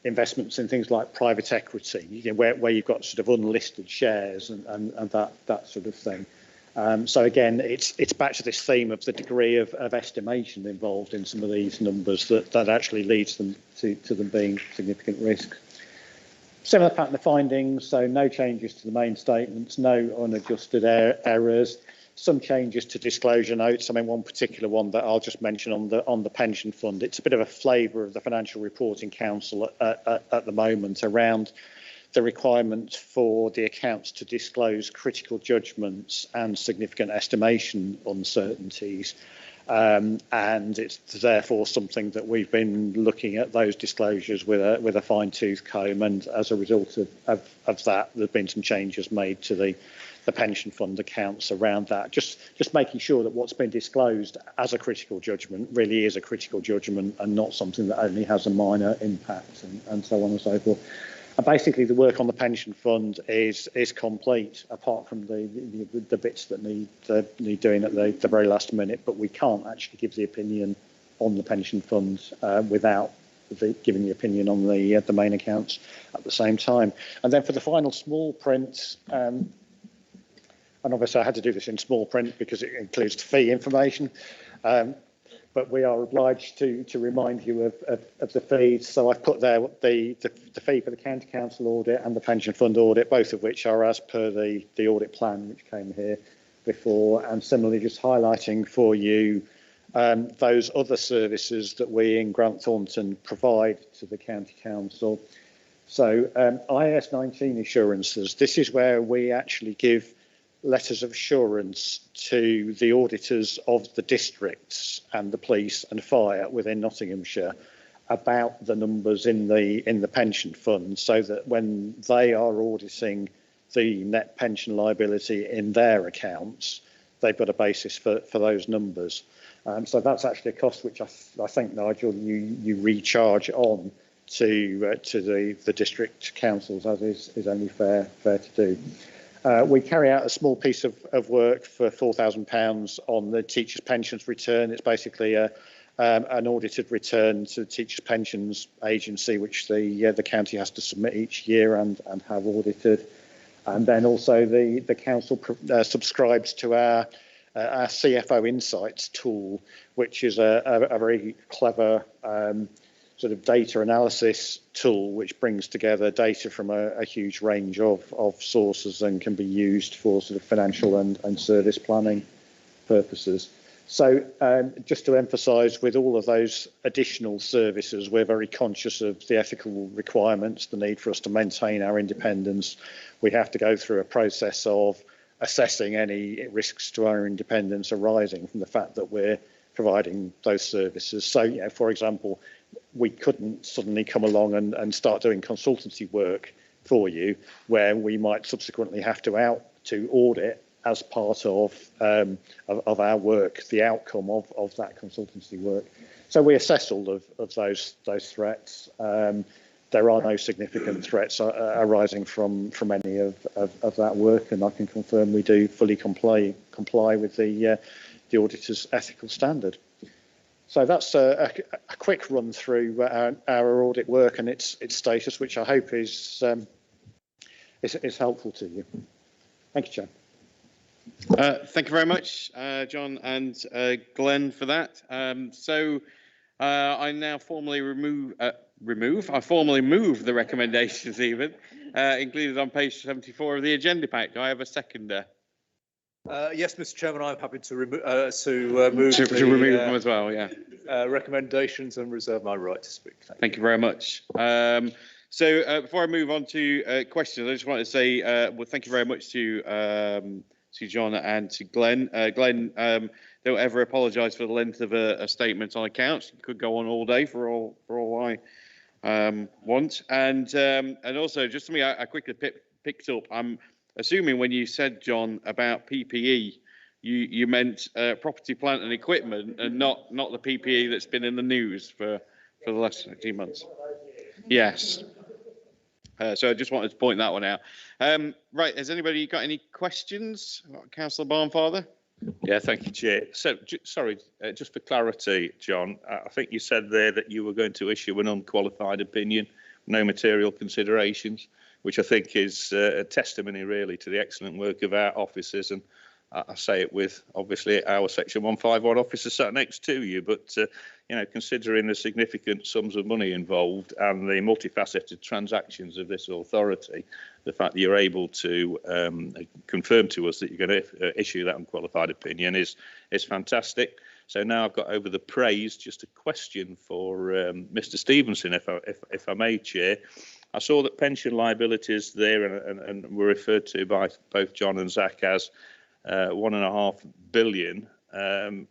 investments in things like private equity, where you've got sort of unlisted shares and that sort of thing. So again, it's back to this theme of the degree of estimation involved in some of these numbers that actually leads them to them being significant risks. Similar pattern of findings, so no changes to the main statements, no unadjusted errors. Some changes to disclosure notes. I mean, one particular one that I'll just mention on the pension fund. It's a bit of a flavour of the Financial Reporting Council at the moment around the requirement for the accounts to disclose critical judgments and significant estimation uncertainties. And it's therefore something that we've been looking at those disclosures with a fine-tooth comb, and as a result of that, there's been some changes made to the pension fund accounts around that, just making sure that what's been disclosed as a critical judgment really is a critical judgment and not something that only has a minor impact, and so on and so forth. And basically the work on the pension fund is complete, apart from the bits that need doing at the very last minute, but we can't actually give the opinion on the pension fund without giving the opinion on the main accounts at the same time. And then for the final small print, and obviously I had to do this in small print because it includes the fee information, but we are obliged to remind you of the fees. So I've put there the fee for the County Council audit and the pension fund audit, both of which are as per the audit plan which came here before, and similarly just highlighting for you those other services that we in Grant Thornton provide to the County Council. So IAS 19 assurances, this is where we actually give letters of assurance to the auditors of the districts and the police and fire within Nottinghamshire about the numbers in the pension fund, so that when they are auditing the net pension liability in their accounts, they've got a basis for those numbers. So that's actually a cost which I think, Nigel, you recharge on to the district councils, as is only fair to do. We carry out a small piece of work for £4,000 on the teachers' pensions return. It's basically an audited return to the Teachers' Pensions Agency, which the county has to submit each year and have audited. And then also the council subscribes to our CFO Insights tool, which is a very clever sort of data analysis tool, which brings together data from a huge range of sources and can be used for sort of financial and service planning purposes. So just to emphasise, with all of those additional services, we're very conscious of the ethical requirements, the need for us to maintain our independence. We have to go through a process of assessing any risks to our independence arising from the fact that we're providing those services. So, you know, for example, we couldn't suddenly come along and start doing consultancy work for you, where we might subsequently have to audit as part of our work, the outcome of that consultancy work. So we assess all of those threats. There are no significant threats arising from any of that work, and I can confirm we do fully comply with the auditor's ethical standard. So that's a quick run through our audit work and its status, which I hope is helpful to you. Thank you, Chair. Thank you very much, John and Glenn, for that. I now formally I formally move the recommendations even included on page 74 of the agenda pack. Do I have a seconder? Yes, Mr. Chairman, I'm happy to remove remove them as well. Yeah. Recommendations and reserve my right to speak. Thank you very much. Before I move on to questions, I just want to say well, thank you very much to John and to Glenn. Glenn, don't ever apologise for the length of a statement on accounts. It could go on all day for all I want. And also, just something I quickly picked up. I'm assuming when you said, John, about PPE, you meant property, plant and equipment, and not the PPE that's been in the news for the last 18 months. Yes. So I just wanted to point that one out. Right, has anybody got any questions? Councillor Barnfather? Yeah, thank you, Chair. So, sorry, just for clarity, John, I think you said there that you were going to issue an unqualified opinion, no material considerations, which I think is a testimony really to the excellent work of our officers. And I say it with obviously our Section 151 officer sat next to you, but you know, considering the significant sums of money involved and the multifaceted transactions of this authority, the fact that you're able to confirm to us that you're going to issue that unqualified opinion is fantastic. So now I've got over the praise, just a question for Mr. Stevenson, if I may, Chair. I saw that pension liabilities there and were referred to by both John and Zach as 1.5 billion. The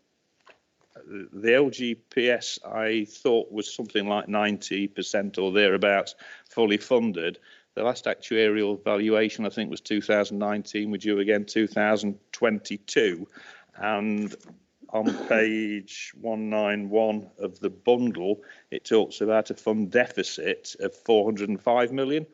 LGPS I thought was something like 90% or thereabouts fully funded. The last actuarial valuation I think was 2019. We're due again 2022, and on page 191 of the bundle it talks about a fund deficit of 405 million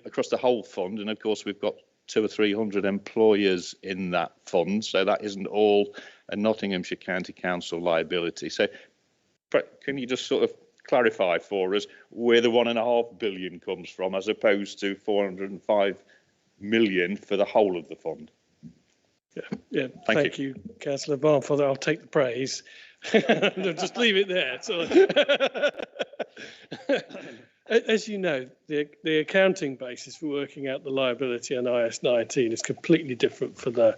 across the whole fund, and of course we've got 200 or 300 employers in that fund, so that isn't all a Nottinghamshire County Council liability. So can you just sort of clarify for us where the 1.5 billion comes from as opposed to 405 million for the whole of the fund? Yeah. Thank you, Councillor Barnfather. I'll take the praise. Just leave it there. So, as you know, the accounting basis for working out the liability on IS 19 is completely different for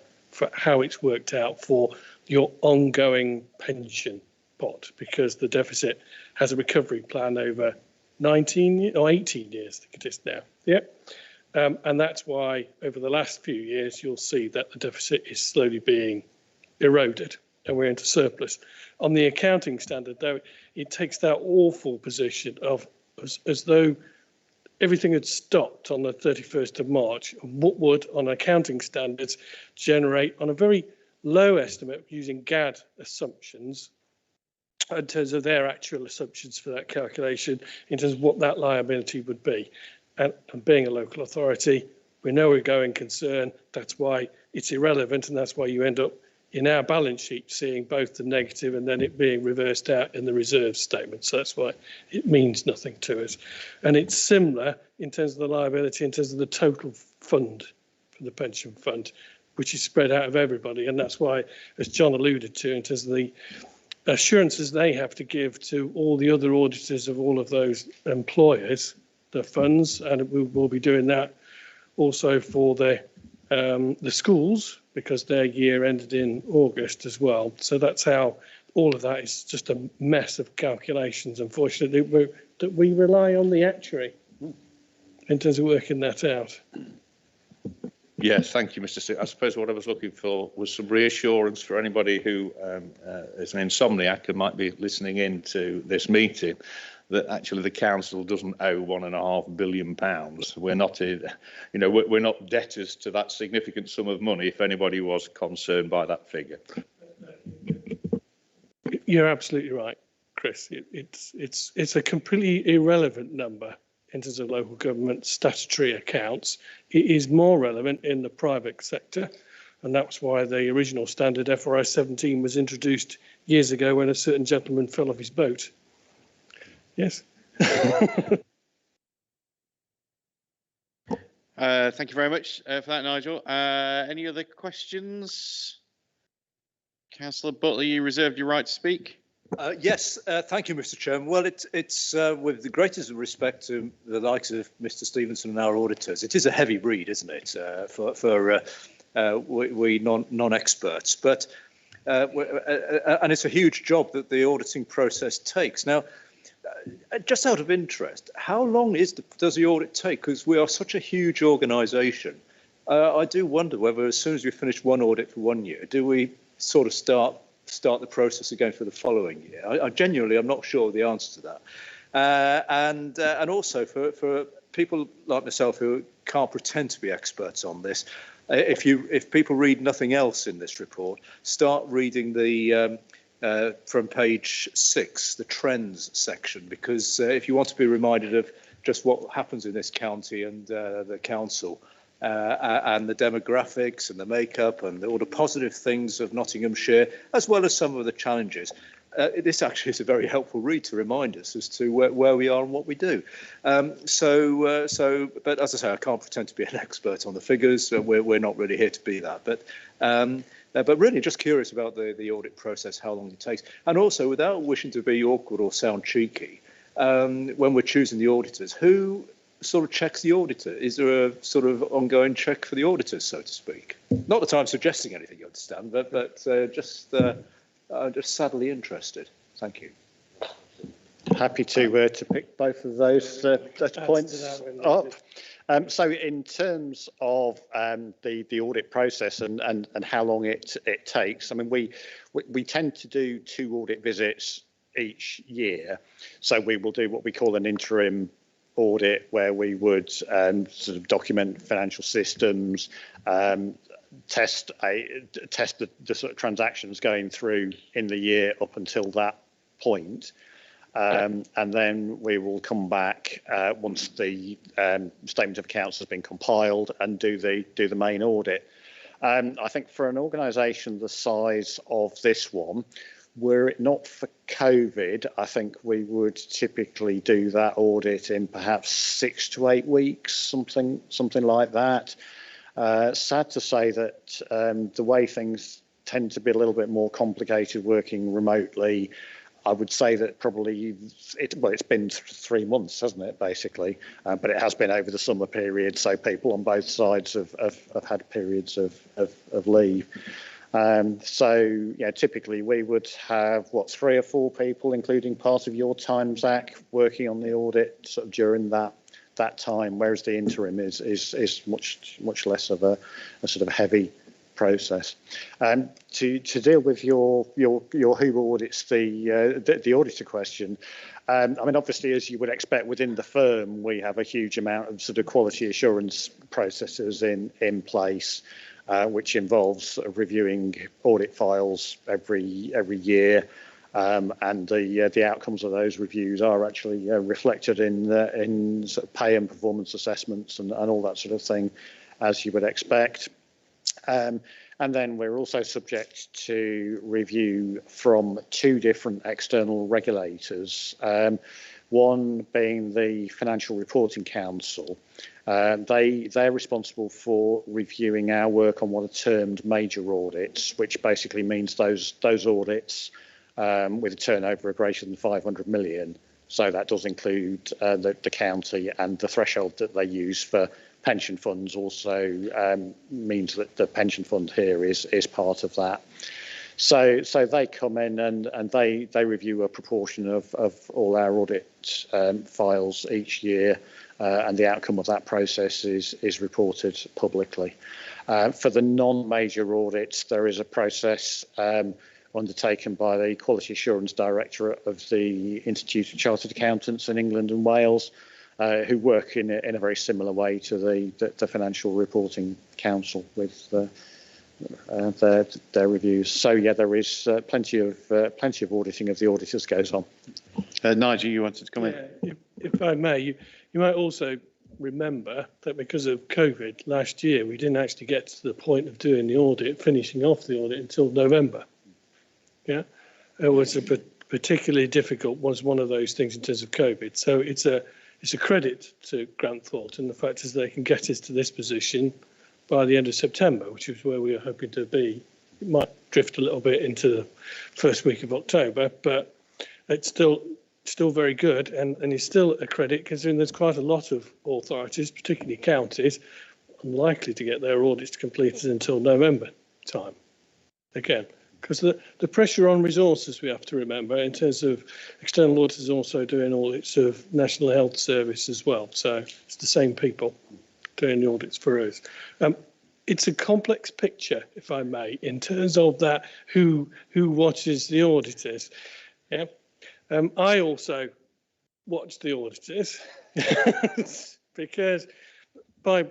how it's worked out for your ongoing pension pot, because the deficit has a recovery plan over 19 or 18 years, I think it is now. Yep. And that's why over the last few years, you'll see that the deficit is slowly being eroded and we're into surplus. On the accounting standard, though, it takes that awful position of as though everything had stopped on the 31st of March. What would, on accounting standards, generate on a very low estimate using GAD assumptions in terms of their actual assumptions for that calculation, in terms of what that liability would be. And being a local authority, we know we're going concern. That's why it's irrelevant, and that's why you end up in our balance sheet seeing both the negative and then it being reversed out in the reserve statement. So that's why it means nothing to us. And it's similar in terms of the liability, in terms of the total fund for the pension fund, which is spread out of everybody. And that's why, as John alluded to, in terms of the assurances they have to give to all the other auditors of all of those employers, the funds, and we will be doing that also for the schools, because their year ended in August as well. So that's how all of that is just a mess of calculations, unfortunately, that we rely on the actuary in terms of working that out. Yes, thank you, Mr. Singh. I suppose what I was looking for was some reassurance for anybody who is an insomniac and might be listening in to this meeting, that actually the council doesn't owe £1.5 billion. We're not, we're not debtors to that significant sum of money. If anybody was concerned by that figure, you're absolutely right, Chris. It's a completely irrelevant number in terms of local government statutory accounts. It is more relevant in the private sector, and that's why the original standard FRS 17 was introduced years ago when a certain gentleman fell off his boat. Yes. Thank you very much for that, Nigel. Any other questions? Councillor Butler, you reserved your right to speak. Yes, thank you, Mr. Chairman. Well, it's with the greatest respect to the likes of Mr. Stevenson and our auditors. It is a heavy read, isn't it, for we non-experts? But and it's a huge job that the auditing process takes. Now, just out of interest, how long does the audit take? Because we are such a huge organisation. I do wonder whether, as soon as we finish one audit for 1 year, do we sort of start the process again for the following year? I genuinely, I'm not sure of the answer to that. And also for people like myself who can't pretend to be experts on this, if people read nothing else in this report, start reading the from page 6, the trends section, because if you want to be reminded of just what happens in this county and the council, and the demographics and the makeup and all the positive things of Nottinghamshire, as well as some of the challenges. This actually is a very helpful read to remind us as to where we are and what we do. But as I say, I can't pretend to be an expert on the figures. We're not really here to be that. But really just curious about the audit process, how long it takes. And also, without wishing to be awkward or sound cheeky, when we're choosing the auditors, who sort of checks the auditor? Is there a sort of ongoing check for the auditors, so to speak? Not that I'm suggesting anything, you understand, but I'm just sadly interested. Thank you. Happy to pick both of those points up. So in terms of the audit process and how long it takes, I mean, we tend to do 2 audit visits each year. So we will do what we call an interim audit, where we would sort of document financial systems, test the sort of transactions going through in the year up until that point. And then we will come back once the statement of accounts has been compiled and do the main audit. I think for an organisation the size of this one, were it not for COVID, I think we would typically do that audit in perhaps 6 to 8 weeks, something like that. Sad to say that the way things tend to be a little bit more complicated working remotely, I would say that probably it's been 3 months, hasn't it, basically? But it has been over the summer period, so people on both sides have had periods of leave. So yeah, typically we would have 3 or 4 people, including part of your time, Zach, working on the audit sort of during that time, whereas the interim is much less of a sort of heavy process. To deal with your who audits the auditor question, I mean, obviously, as you would expect within the firm, we have a huge amount of sort of quality assurance processes in place, which involves sort of reviewing audit files every year, and the outcomes of those reviews are actually reflected in sort of pay and performance assessments and all that sort of thing, as you would expect. And then we're also subject to review from 2 different external regulators, one being the Financial Reporting Council. They're responsible for reviewing our work on what are termed major audits, which basically means those audits with a turnover of greater than 500 million. So that does include the county and the threshold that they use for pension funds also means that the pension fund here is part of that. So they come in and they review a proportion of all our audit files each year, and the outcome of that process is reported publicly. For the non-major audits, there is a process undertaken by the Quality Assurance Directorate of the Institute of Chartered Accountants in England and Wales, who work in a very similar way to the Financial Reporting Council with their reviews. So yeah, there is plenty of auditing of the auditors goes on. Nigel, you wanted to come in? Yeah, if I may, you might also remember that because of COVID last year, we didn't actually get to the point of doing the audit, finishing off the audit until November. Yeah, it was a particularly difficult, was one of those things in terms of COVID. So it's a credit to Grant Thornton, and the fact is they can get us to this position by the end of September, which is where we were hoping to be. It might drift a little bit into the first week of October, but it's still very good, and is still a credit considering there's quite a lot of authorities, particularly counties, unlikely to get their audits completed until November time. Again, because the pressure on resources, we have to remember, in terms of external auditors also doing audits of National Health Service as well. So it's the same people doing the audits for us. It's a complex picture, if I may, in terms of that who watches the auditors. Yeah. I also watch the auditors because by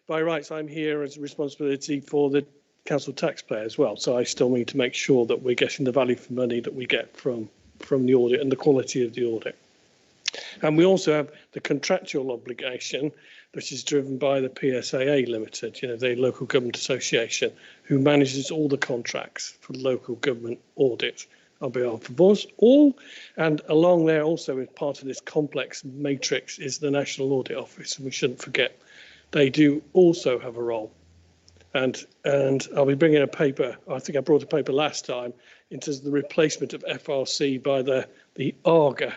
rights I'm here as a responsibility for the council taxpayer as well. So I still need to make sure that we're getting the value for money that we get from the audit and the quality of the audit. And we also have the contractual obligation, which is driven by the PSAA Limited, the Local Government Association, who manages all the contracts for local government audit on behalf of us all. And along there also as part of this complex matrix is the National Audit Office, and we shouldn't forget they do also have a role. And I'll be bringing a paper, I think I brought a paper last time, into the replacement of FRC by the ARGA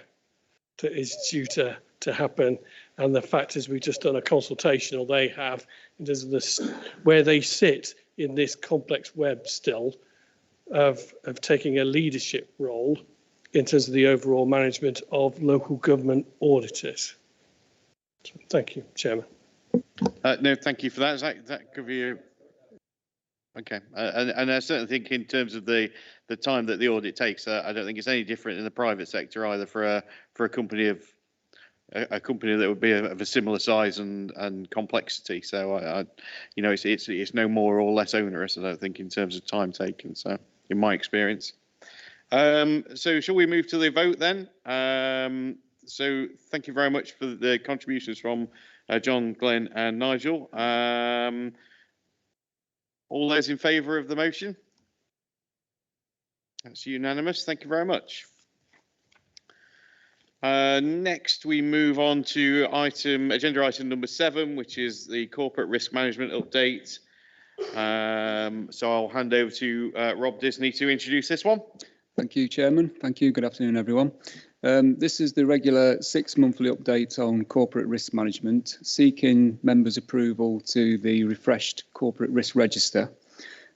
that is due to happen. And the fact is we've just done a consultation, or they have, in terms of this, where they sit in this complex web still of taking a leadership role in terms of the overall management of local government auditors. So, thank you, Chairman. No, thank you for that. That could be okay. And I certainly think in terms of the time that the audit takes, I don't think it's any different in the private sector either for a company of a company that would be of a similar size and complexity. So it's no more or less onerous, I don't think, in terms of time taken. So in my experience. So shall we move to the vote then? So thank you very much for the contributions from John, Glenn and Nigel. All those in favour of the motion? That's unanimous. Thank you very much. Next, we move on to agenda item number 7, which is the corporate risk management update. So I'll hand over to Rob Disney to introduce this one. Thank you, Chairman. Thank you. Good afternoon, everyone. This is the regular 6-monthly update on corporate risk management, seeking members' approval to the refreshed corporate risk register.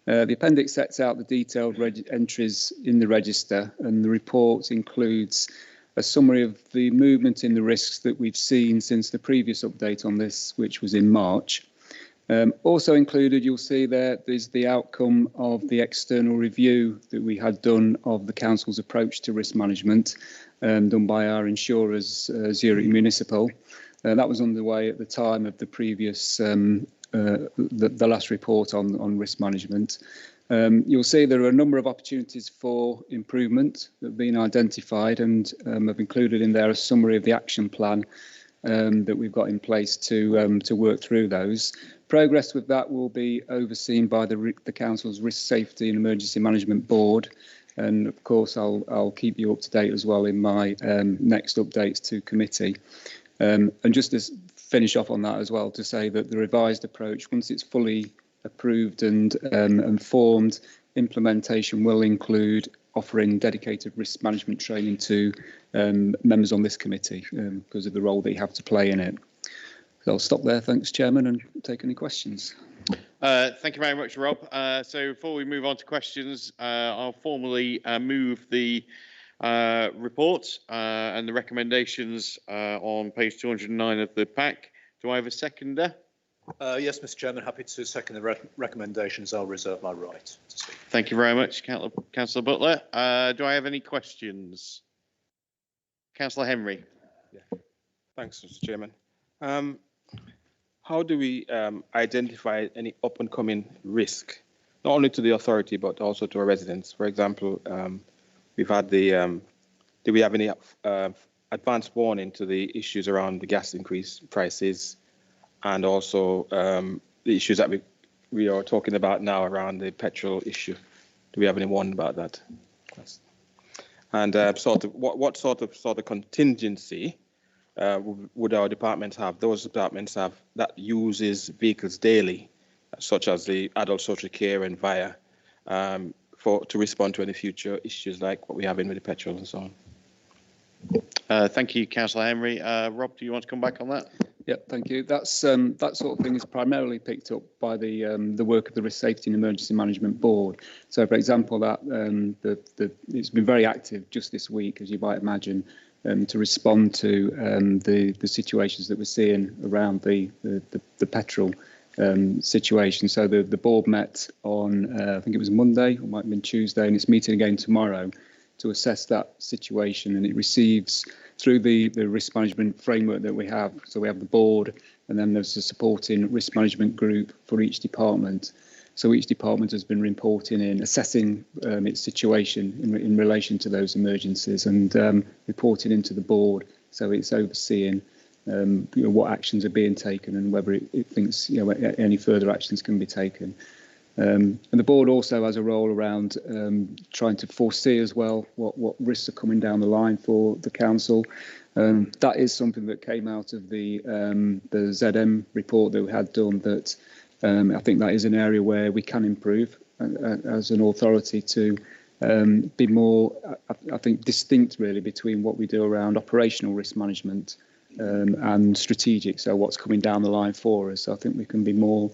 The appendix sets out the detailed entries in the register, and the report includes a summary of the movement in the risks that we've seen since the previous update on this, which was in March. Also included, you'll see there is the outcome of the external review that we had done of the council's approach to risk management, done by our insurers, Zurich Municipal. That was underway at the time of the previous, the last report on risk management. You'll see there are a number of opportunities for improvement that have been identified, and I've included in there a summary of the action plan that we've got in place to work through those. Progress with that will be overseen by the Council's Risk Safety and Emergency Management Board, and of course I'll keep you up to date as well in my next updates to committee. And just to finish off on that as well, to say that the revised approach, once it's fully approved and formed, implementation will include offering dedicated risk management training to members on this committee because of the role they have to play in it. So I'll stop there. Thanks, Chairman, and take any questions. Thank you very much, Rob. So before we move on to questions, I'll formally move the report and the recommendations on page 209 of the pack. Do I have a seconder? Yes, Mr. Chairman, happy to second the recommendations. I'll reserve my right to speak. Thank you very much, Councillor Butler. Do I have any questions? Councillor Henry. Yeah. Thanks, Mr. Chairman. How do we identify any up and coming risk, not only to the authority, but also to our residents? For example, we've had the, do we have any advance warning to the issues around the gas increase prices and also the issues that we are talking about now around the petrol issue? Do we have any warning about that? And sort of what sort of contingency would our departments have? Those departments have that uses vehicles daily, such as the adult social care and VIA, to respond to any future issues like what we have in with the petrol and so on. Thank you, Councillor Henry. Rob, do you want to come back on that? Yeah, thank you. That's that sort of thing is primarily picked up by the work of the Risk Safety and Emergency Management Board. So, for example, that it's been very active just this week, as you might imagine, to respond to the situations that we're seeing around the petrol situation. So the board met on I think it was Monday, or might have been Tuesday, and it's meeting again tomorrow to assess that situation, and it receives through the risk management framework that we have. So we have the board, and then there's a supporting risk management group for each department. So each department has been reporting in, assessing its situation in relation to those emergencies, and reporting into the board. So it's overseeing what actions are being taken and whether it thinks any further actions can be taken. And the board also has a role around trying to foresee as well what risks are coming down the line for the council. That is something that came out of the ZM report that we had done, that I think that is an area where we can improve as an authority to be more, I think, distinct really between what we do around operational risk management and strategic, so what's coming down the line for us. So I think we can be more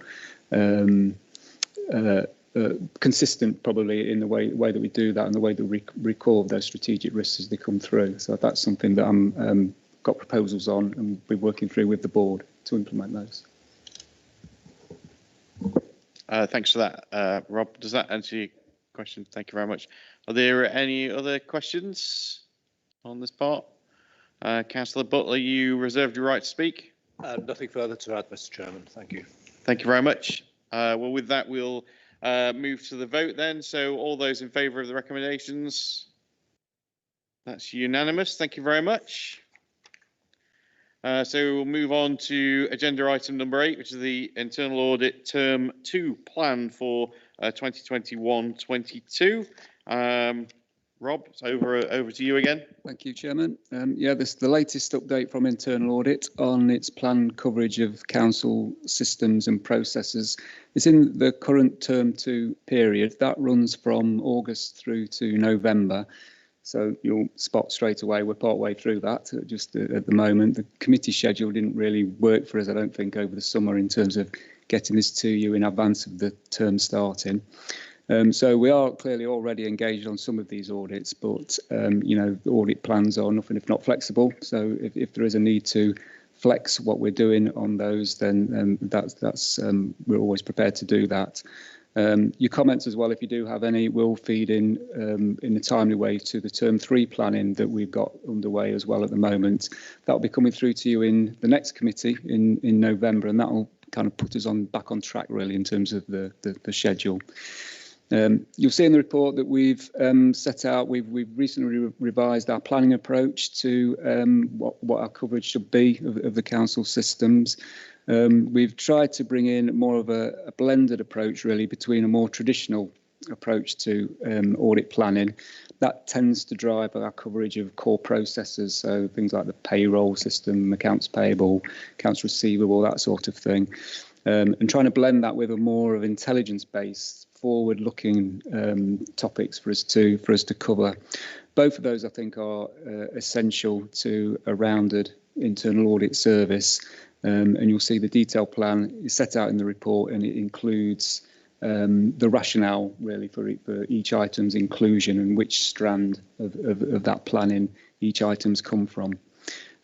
consistent probably in the way that we do that and the way that we record those strategic risks as they come through. So that's something that I'm got proposals on and we're working through with the board to implement those. Thanks for that, Rob. Does that answer your question? Thank you very much. Are there any other questions on this part? Councillor Butler, you reserved your right to speak. Nothing further to add, Mr. Chairman. Thank you. Thank you very much. Well, with that, we'll move to the vote then. So all those in favour of the recommendations? That's unanimous. Thank you very much. So we'll move on to agenda item number 8, which is the Internal Audit Term 2 plan for 2021-22. Rob, it's over to you again. Thank you, Chairman. Yeah, this is the latest update from Internal Audit on its planned coverage of council systems and processes. It's in the current Term 2 period. That runs from August through to November. So you'll spot straight away we're part way through that just at the moment. The committee schedule didn't really work for us, I don't think, over the summer in terms of getting this to you in advance of the term starting. So we are clearly already engaged on some of these audits, but the audit plans are nothing if not flexible. So if there is a need to flex what we're doing on those, then that's we're always prepared to do that. Your comments as well, if you do have any, will feed in a timely way to the Term 3 planning that we've got underway as well at the moment. That will be coming through to you in the next committee in November, and that will kind of put us back on track really in terms of the schedule. You'll see in the report that we've set out, we've recently revised our planning approach to what our coverage should be of the council systems. We've tried to bring in more of a blended approach really between a more traditional approach to audit planning. That tends to drive our coverage of core processes, so things like the payroll system, accounts payable, accounts receivable, that sort of thing. And trying to blend that with a more of intelligence-based, forward-looking topics for us to cover. Both of those, I think, are essential to a rounded internal audit service. and you'll see the detailed plan is set out in the report, and it includes the rationale really for each item's inclusion and which strand of that planning each item's come from.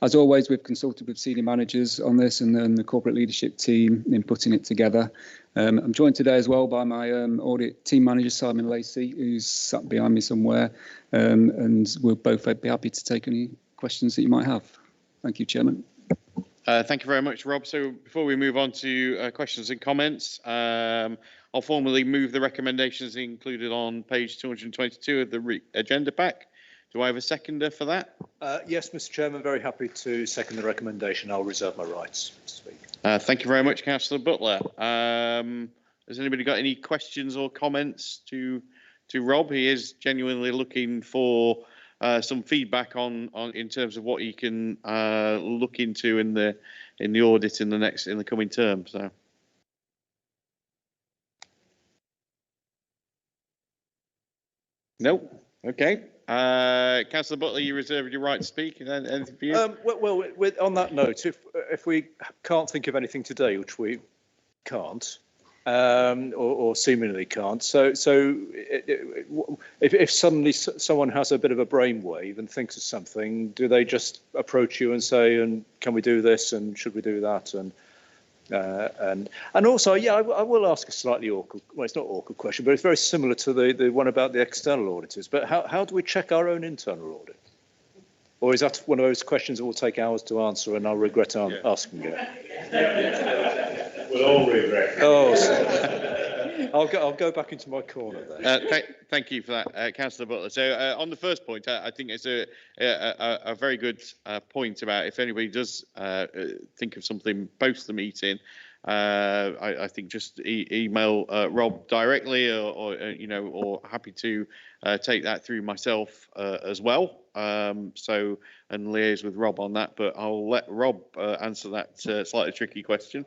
As always, we've consulted with senior managers on this and the corporate leadership team in putting it together. I'm joined today as well by my audit team manager, Simon Lacey, who's sat behind me somewhere, and we'll both be happy to take any questions that you might have. Thank you, Chairman. Thank you very much, Rob. So before we move on to questions and comments, I'll formally move the recommendations included on page 222 of the agenda pack. Do I have a seconder for that? Yes, Mr. Chairman, very happy to second the recommendation. I'll reserve my rights to speak. Thank you very much, Councillor Butler. Has anybody got any questions or comments to Rob? He is genuinely looking for some feedback on in terms of what he can look into in the audit in the coming term. So. No. Okay. Councillor Butler, you reserved your right to speak. Anything for you? Well, on that note, if we can't think of anything today, which we can't, or seemingly can't, so if suddenly someone has a bit of a brainwave and thinks of something, do they just approach you and say, "And can we do this? And should we do that?" And also, yeah, I will ask a slightly awkward, well, it's not an awkward question, but it's very similar to the one about the external auditors. But how do we check our own internal audit? Or is that one of those questions that will take hours to answer and I'll regret asking it? We'll all regret it. Oh, I'll go back into my corner there. Thank you for that, Councillor Butler. So on the first point, I think it's a very good point about if anybody does think of something post the meeting, I think just email Rob directly, or happy to take that through myself as well. And liaise with Rob on that. But I'll let Rob answer that slightly tricky question.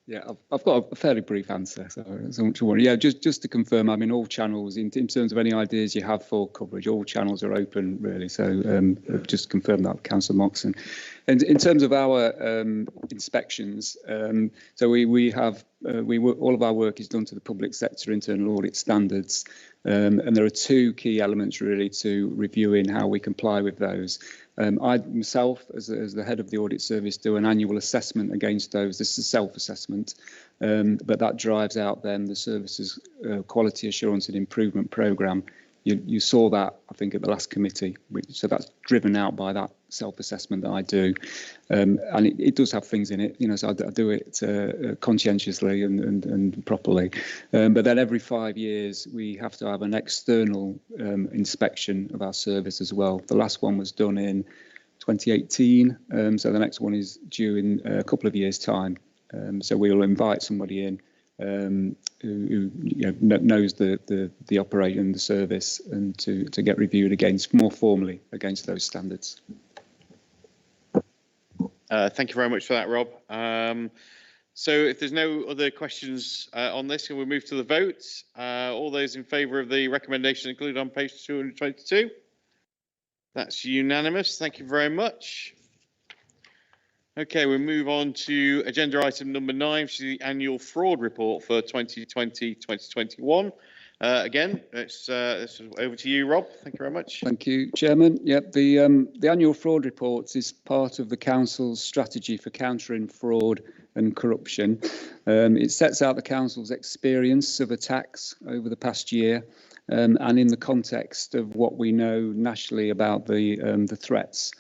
Yeah, I've got a fairly brief answer, so don't worry. Yeah, just to confirm, I mean, all channels, in terms of any ideas you have for coverage, all channels are open, really. So just confirm that, Councillor Moxon. And in terms of our inspections, so all of our work is done to the public sector internal audit standards, and there are two key elements really to reviewing how we comply with those. I myself, as the head of the audit service, do an annual assessment against those. This is a self-assessment, but that drives out then the service's quality assurance and improvement programme. You saw that, I think, at the last committee. So that's driven out by that self-assessment that I do, and it does have things in it, so I do it conscientiously and properly. But then every 5 years we have to have an external inspection of our service as well. The last one was done in 2018, so the next one is due in a couple of years' time. So we'll invite somebody in who knows the operation, the service, and to get reviewed against more formally against those standards. Thank you very much for that, Rob. So if there's no other questions on this, we'll move to the vote. All those in favour of the recommendation included on page 222? That's unanimous. Thank you very much. Okay, we'll move on to agenda item number 9, which is the annual fraud report for 2020-2021. Again, it's over to you, Rob. Thank you very much. Thank you, Chairman. Yep, the annual fraud report is part of the Council's strategy for countering fraud and corruption. It sets out the Council's experience of attacks over the past year, and in the context of what we know nationally about the threats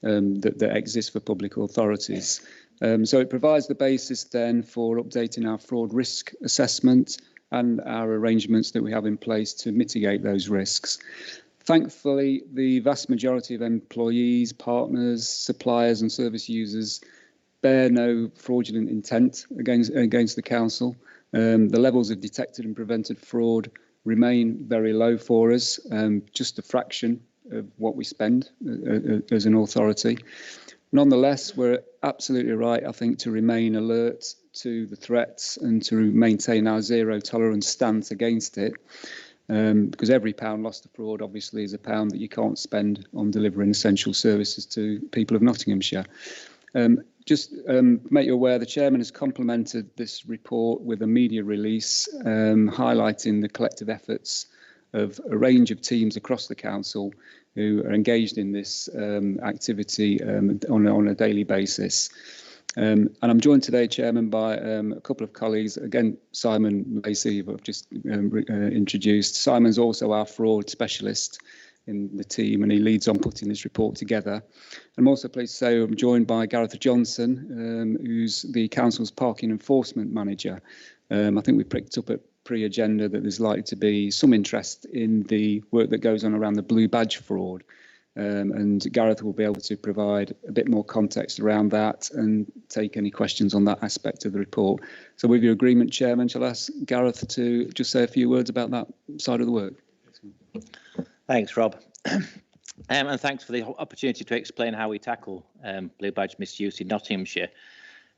that exist for public authorities. So it provides the basis then for updating our fraud risk assessment and our arrangements that we have in place to mitigate those risks. Thankfully, the vast majority of employees, partners, suppliers and service users bear no fraudulent intent against the Council. The levels of detected and prevented fraud remain very low for us, just a fraction of what we spend as an authority. Nonetheless, we're absolutely right, I think, to remain alert to the threats and to maintain our zero tolerance stance against it, because every pound lost to fraud obviously is a pound that you can't spend on delivering essential services to people of Nottinghamshire. Make you aware, the chairman has complemented this report with a media release highlighting the collective efforts of a range of teams across the council who are engaged in this activity on a daily basis. And I'm joined today, Chairman, by a couple of colleagues. Again, Simon Lacey, who I've just introduced. Simon's also our fraud specialist in the team, and he leads on putting this report together. I'm also pleased to say I'm joined by Gareth Johnson, who's the council's parking enforcement manager. I think we picked up at pre-agenda that there's likely to be some interest in the work that goes on around the blue badge fraud. And Gareth will be able to provide a bit more context around that and take any questions on that aspect of the report. So with your agreement, Chairman, shall I ask Gareth to just say a few words about that side of the work? Thanks, Rob. And thanks for the opportunity to explain how we tackle blue badge misuse in Nottinghamshire.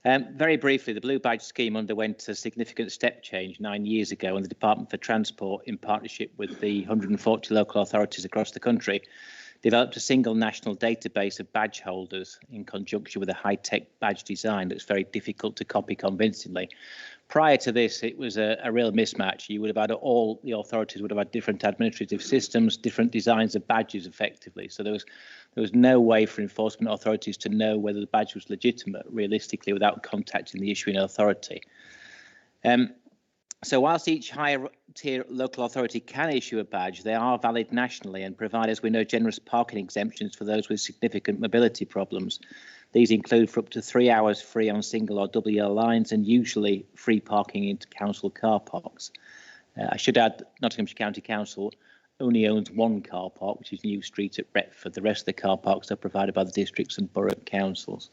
Very briefly, the blue badge scheme underwent a significant step change 9 years ago, and the Department for Transport, in partnership with the 140 local authorities across the country, developed a single national database of badge holders in conjunction with a high-tech badge design that's very difficult to copy convincingly. Prior to this, it was a real mismatch. You would have had all the authorities would have had different administrative systems, different designs of badges effectively. So there was no way for enforcement authorities to know whether the badge was legitimate realistically without contacting the issuing authority. So whilst each higher tier local authority can issue a badge, they are valid nationally and provide, as we know, generous parking exemptions for those with significant mobility problems. These include for up to 3 hours free on single or double yellow lines and usually free parking into council car parks. I should add Nottinghamshire County Council only owns one car park, which is New Street at Retford. The rest of the car parks are provided by the districts and borough councils.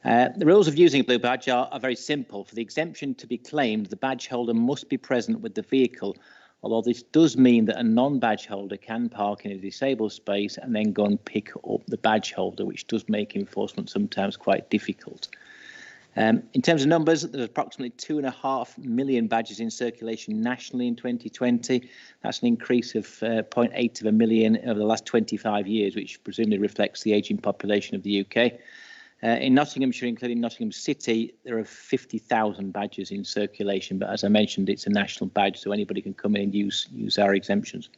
The rules of using a blue badge are very simple. For the exemption to be claimed, the badge holder must be present with the vehicle, although this does mean that a non-badge holder can park in a disabled space and then go and pick up the badge holder, which does make enforcement sometimes quite difficult. In terms of numbers, there's approximately 2.5 million badges in circulation nationally in 2020. That's an increase of 0.8 of a million over the last 25 years, which presumably reflects the ageing population of the UK. In Nottinghamshire, including Nottingham City, there are 50,000 badges in circulation, but as I mentioned, it's a national badge, so anybody can come in and use our exemptions.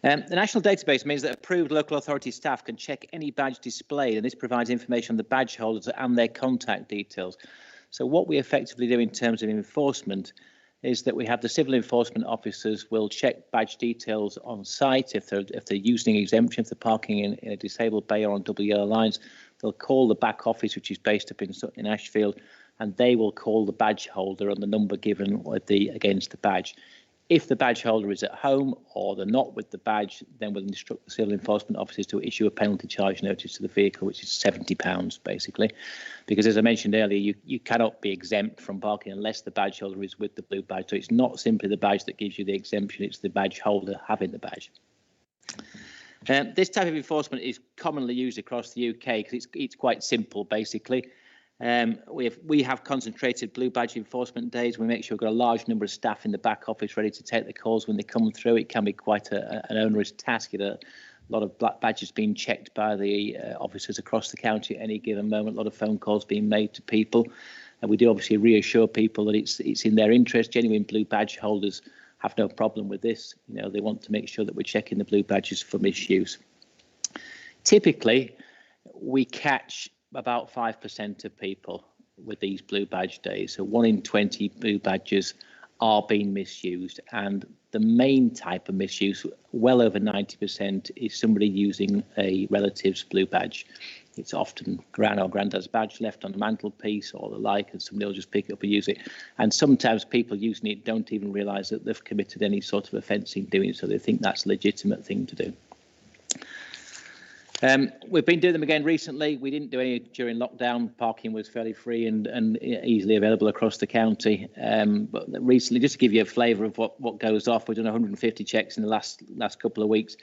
The national database means that approved local authority staff can check any badge displayed, and this provides information on the badge holders and their contact details. So what we effectively do in terms of enforcement is that we have the civil enforcement officers will check badge details on site if they're using exemption, if they're parking in a disabled bay or on double yellow lines. They'll call the back office, which is based up in Ashfield, and they will call the badge holder on the number given against the badge. If the badge holder is at home or they're not with the badge, then we'll instruct the civil enforcement officers to issue a penalty charge notice to the vehicle, which is £70 basically. Because as I mentioned earlier, you cannot be exempt from parking unless the badge holder is with the blue badge. So it's not simply the badge that gives you the exemption, it's the badge holder having the badge. This type of enforcement is commonly used across the UK because it's quite simple basically. We have concentrated blue badge enforcement days. We make sure we've got a large number of staff in the back office ready to take the calls when they come through. It can be quite an onerous task. A lot of black badges being checked by the officers across the county at any given moment. A lot of phone calls being made to people, and we do obviously reassure people that it's in their interest. Genuine blue badge holders have no problem with this. You know, they want to make sure that we're checking the blue badges for misuse. Typically, we catch about 5% of people with these blue badge days. So 1 in 20 blue badges are being misused. And the main type of misuse, well over 90%, is somebody using a relative's blue badge. It's often gran or granddad's badge left on the mantelpiece or the like, and somebody will just pick it up and use it. And sometimes people using it don't even realise that they've committed any sort of offence in doing so. They think that's a legitimate thing to do. We've been doing them again recently. We didn't do any during lockdown. Parking was fairly free and easily available across the county. But recently, just to give you a flavour of what goes off, we've done 150 checks in the last couple of weeks.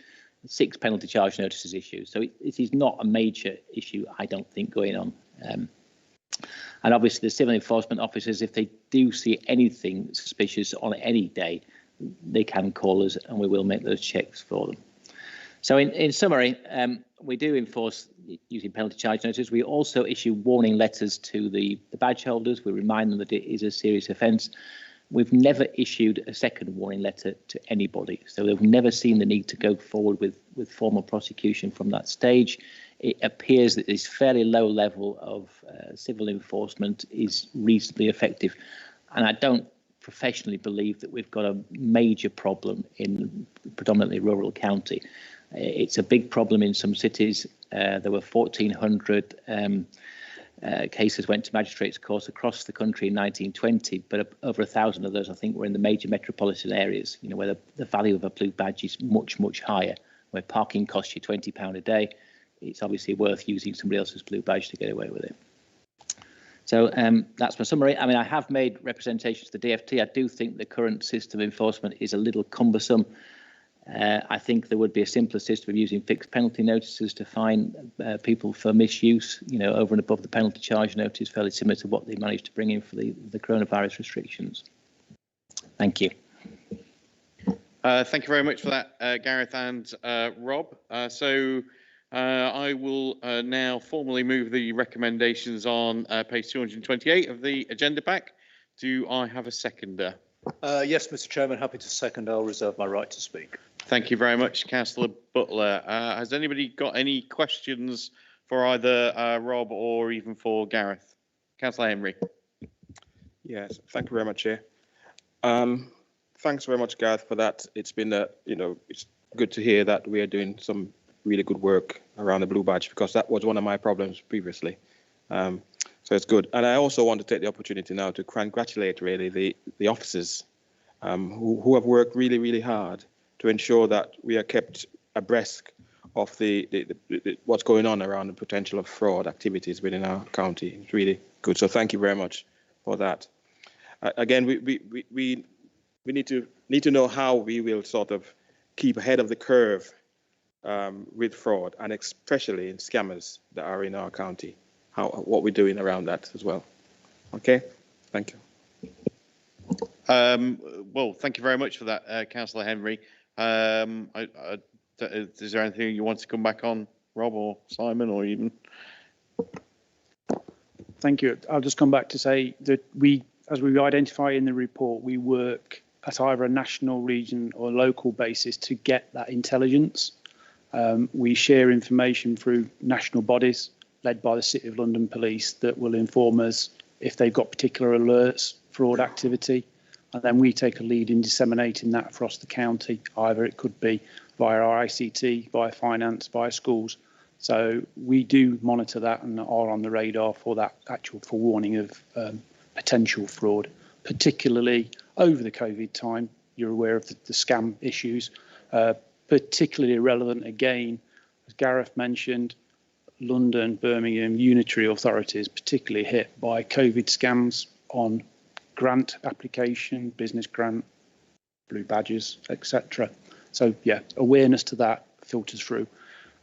6 penalty charge notices issued. So it is not a major issue, I don't think, going on. And obviously, the civil enforcement officers, if they do see anything suspicious on any day, they can call us and we will make those checks for them. So in summary, we do enforce using penalty charge notices. We also issue warning letters to the badge holders. We remind them that it is a serious offence. We've never issued a second warning letter to anybody. So they've never seen the need to go forward with formal prosecution from that stage. It appears that this fairly low level of civil enforcement is reasonably effective. And I don't professionally believe that we've got a major problem in predominantly rural county. It's a big problem in some cities. There were 1,400 cases went to magistrates' courts across the country in 1920, but over 1,000 of those, I think, were in the major metropolitan areas, you know, where the value of a blue badge is much, much higher, where parking costs you £20 a day. It's obviously worth using somebody else's blue badge to get away with it. So that's my summary. I mean, I have made representations to the DFT. I do think the current system of enforcement is a little cumbersome. I think there would be a simpler system of using fixed penalty notices to fine people for misuse, you know, over and above the penalty charge notice, fairly similar to what they managed to bring in for the coronavirus restrictions. Thank you. Thank you very much for that, Gareth and Rob. I will now formally move the recommendations on page 228 of the agenda pack. Do I have a seconder? Yes, Mr. Chairman, happy to second. I'll reserve my right to speak. Thank you very much, Councillor Butler. Has anybody got any questions for either Rob or even for Gareth? Councillor Henry. Yes, thank you very much, Chair. Thanks very much, Gareth, for that. It's been, it's good to hear that we are doing some really good work around the blue badge, because that was one of my problems previously. So it's good. And I also want to take the opportunity now to congratulate really the officers who have worked really, really hard to ensure that we are kept abreast of the what's going on around the potential of fraud activities within our county. It's really good. So thank you very much for that. Again, we need to know how we will sort of keep ahead of the curve with fraud, and especially in scammers that are in our county. What we're doing around that as well. Okay, thank you. Well, thank you very much for that, Councillor Henry. Is there anything you want to come back on, Rob or Simon, or even? Thank you. I'll just come back to say that as we identify in the report, we work at either a national, region or local basis to get that intelligence. We share information through national bodies led by the City of London Police that will inform us if they've got particular alerts, fraud activity, and then we take a lead in disseminating that across the county. Either it could be via our ICT, via finance, via schools. So we do monitor that and are on the radar for that actual forewarning of potential fraud, particularly over the COVID time. You're aware of the scam issues, particularly relevant again, as Gareth mentioned, London, Birmingham, unitary authorities particularly hit by COVID scams on grant application, business grant, blue badges, etc. So yeah, awareness to that filters through.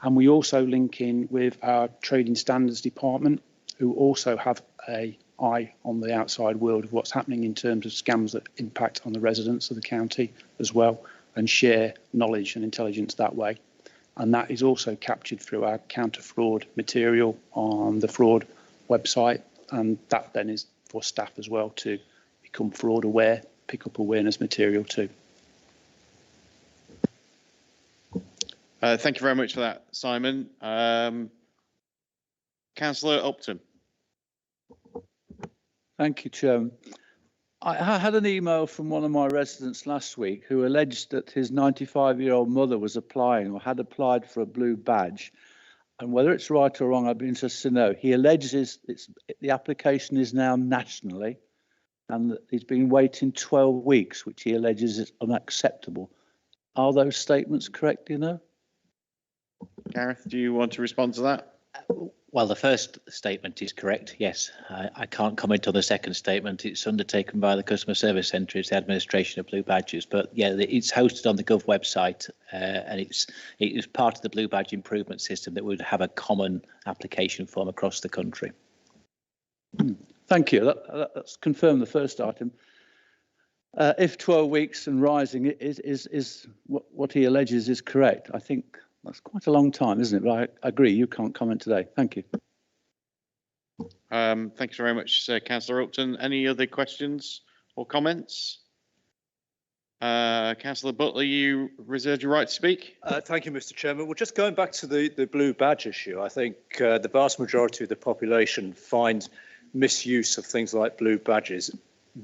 And we also link in with our trading standards department, who also have an eye on the outside world of what's happening in terms of scams that impact on the residents of the county as well, and share knowledge and intelligence that way. And that is also captured through our counter fraud material on the fraud website. And that then is for staff as well to become fraud aware, pick up awareness material too. Thank you very much for that, Simon. Councillor Upton. Thank you, Chairman. I had an email from one of my residents last week who alleged that his 95-year-old mother was applying or had applied for a blue badge. And whether it's right or wrong, I'd be interested to know. He alleges the application is now nationally and that he's been waiting 12 weeks, which he alleges is unacceptable. Are those statements correct, do you know? Gareth, do you want to respond to that? Well, the first statement is correct, yes. I can't comment on the second statement. It's undertaken by the Customer Service Centre. It's the administration of blue badges. But yeah, it's hosted on the Gov website, and it is part of the blue badge improvement system that would have a common application form across the country. Thank you. That's confirmed the first item. If 12 weeks and rising is what he alleges is correct, I think That's quite a long time, isn't it? But I agree, you can't comment today. Thank you. Thank you very much, Councillor Upton. Any other questions or comments? Councillor Butler, you reserved your right to speak. Thank you, Mr. Chairman. Well, just going back to the blue badge issue, I think the vast majority of the population find misuse of things like blue badges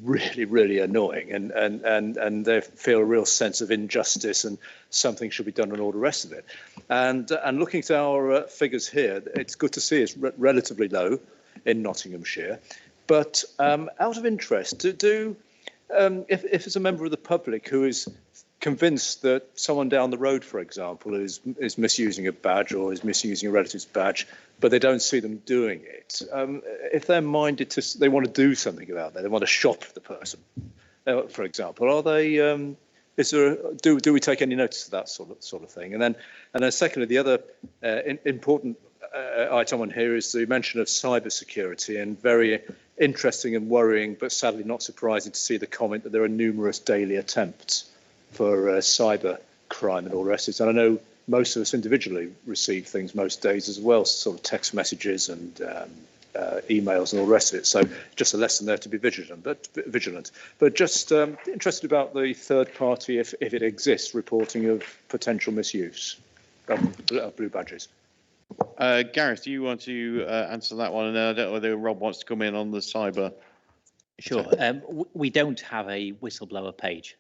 really, really annoying, and they feel a real sense of injustice and something should be done and all the rest of it. And looking at our figures here, it's good to see it's relatively low in Nottinghamshire. But out of interest, if it's a member of the public who is convinced that someone down the road, for example, is misusing a badge or is misusing a relative's badge, but they don't see them doing it, if they're minded to, they want to do something about that, they want to shop the person, for example, are they? Is there? Do we take any notice of that sort of thing? And then secondly, the other important item on here is the mention of cyber security, and very interesting and worrying, but sadly not surprising to see the comment that there are numerous daily attempts for cyber crime and all the rest of it. And I know most of us individually receive things most days as well, sort of text messages and emails and all the rest of it. So just a lesson there to be vigilant. But just interested about the third party, if it exists, reporting of potential misuse of blue badges. Gareth, do you want to answer that one? And I don't know whether Rob wants to come in on the cyber. Sure. We don't have a whistleblower page,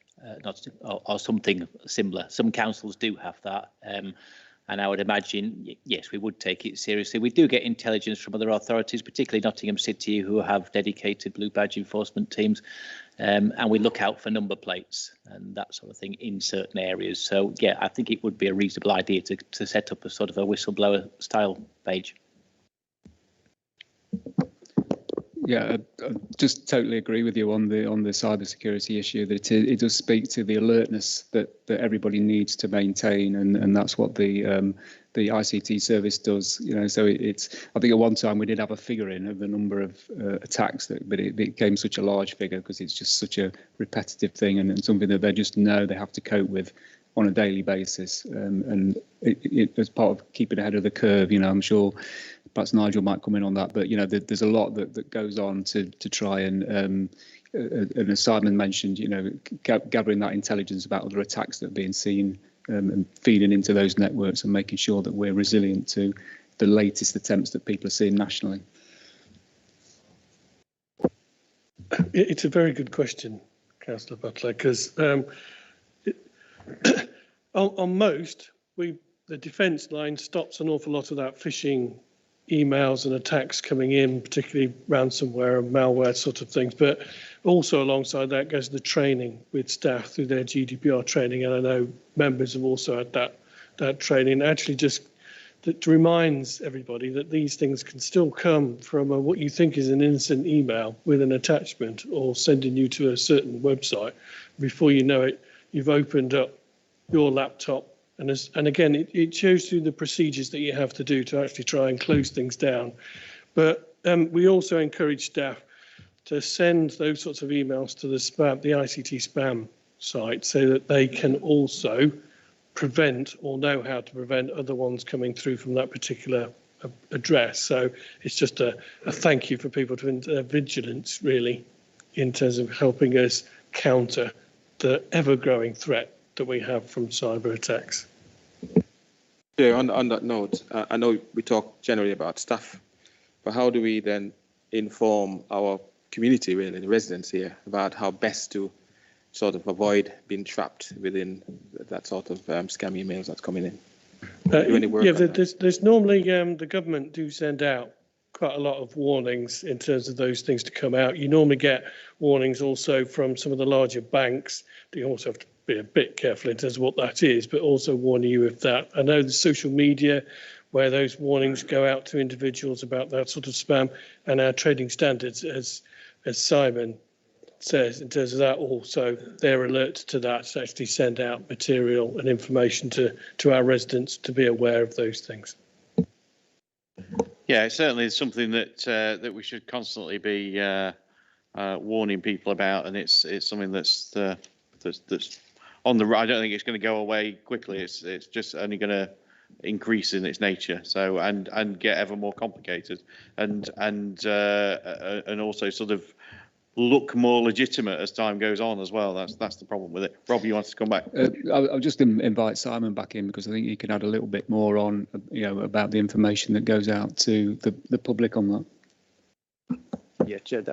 or something similar. Some councils do have that, and I would imagine, yes, we would take it seriously. We do get intelligence from other authorities, particularly Nottingham City, who have dedicated blue badge enforcement teams, and we look out for number plates and that sort of thing in certain areas. So, yeah, I think it would be a reasonable idea to set up a sort of a whistleblower style page. Yeah, I just totally agree with you on the cyber security issue, that it does speak to the alertness that everybody needs to maintain, and that's what the ICT service does. You know, so it's. I think at one time we did have a figure in of the number of attacks, but it became such a large figure because it's just such a repetitive thing and something that they just know they have to cope with on a daily basis, and it as part of keeping ahead of the curve. You know, I'm sure perhaps Nigel might come in on that, but you know, there's a lot that goes on to try and as Simon mentioned, you know, gathering that intelligence about other attacks that are being seen and feeding into those networks and making sure that we're resilient to the latest attempts that people are seeing nationally. It's a very good question, Councillor Butler, because on most, the defence line stops an awful lot of that phishing emails and attacks coming in, particularly ransomware and malware sort of things. But also alongside that goes the training with staff through their GDPR training. And I know members have also had that training. Actually, just that reminds everybody that these things can still come from what you think is an innocent email with an attachment or sending you to a certain website. Before you know it, you've opened up your laptop. And again, it shows you the procedures that you have to do to actually try and close things down. But we also encourage staff to send those sorts of emails to the ICT spam site, so that they can also prevent or know how to prevent other ones coming through from that particular address. So it's just a thank you for people to vigilance, really, in terms of helping us counter the ever-growing threat that we have from cyber attacks. Yeah, on that note, I know we talk generally about staff, but how do we then inform our community, really, the residents here, about how best to sort of avoid being trapped within that sort of scam emails that's coming in? There's normally the government do send out quite a lot of warnings in terms of those things to come out. You normally get warnings also from some of the larger banks. You also have to be a bit careful in terms of what that is, but also warning you of that. I know the social media where those warnings go out to individuals about that sort of spam, and our trading standards, as Simon says, in terms of that also, they're alert to that, to actually send out material and information to our residents to be aware of those things. Yeah, it certainly is something that we should constantly be warning people about, and it's something that's on the. I don't think it's going to go away quickly. It's just only going to increase in its nature. So and get ever more complicated, and also sort of look more legitimate as time goes on as well. That's the problem with it. Rob, you wanted to come back? I'll just invite Simon back in because I think he can add a little bit more on, about the information that goes out to the public on that. Yeah, Chair,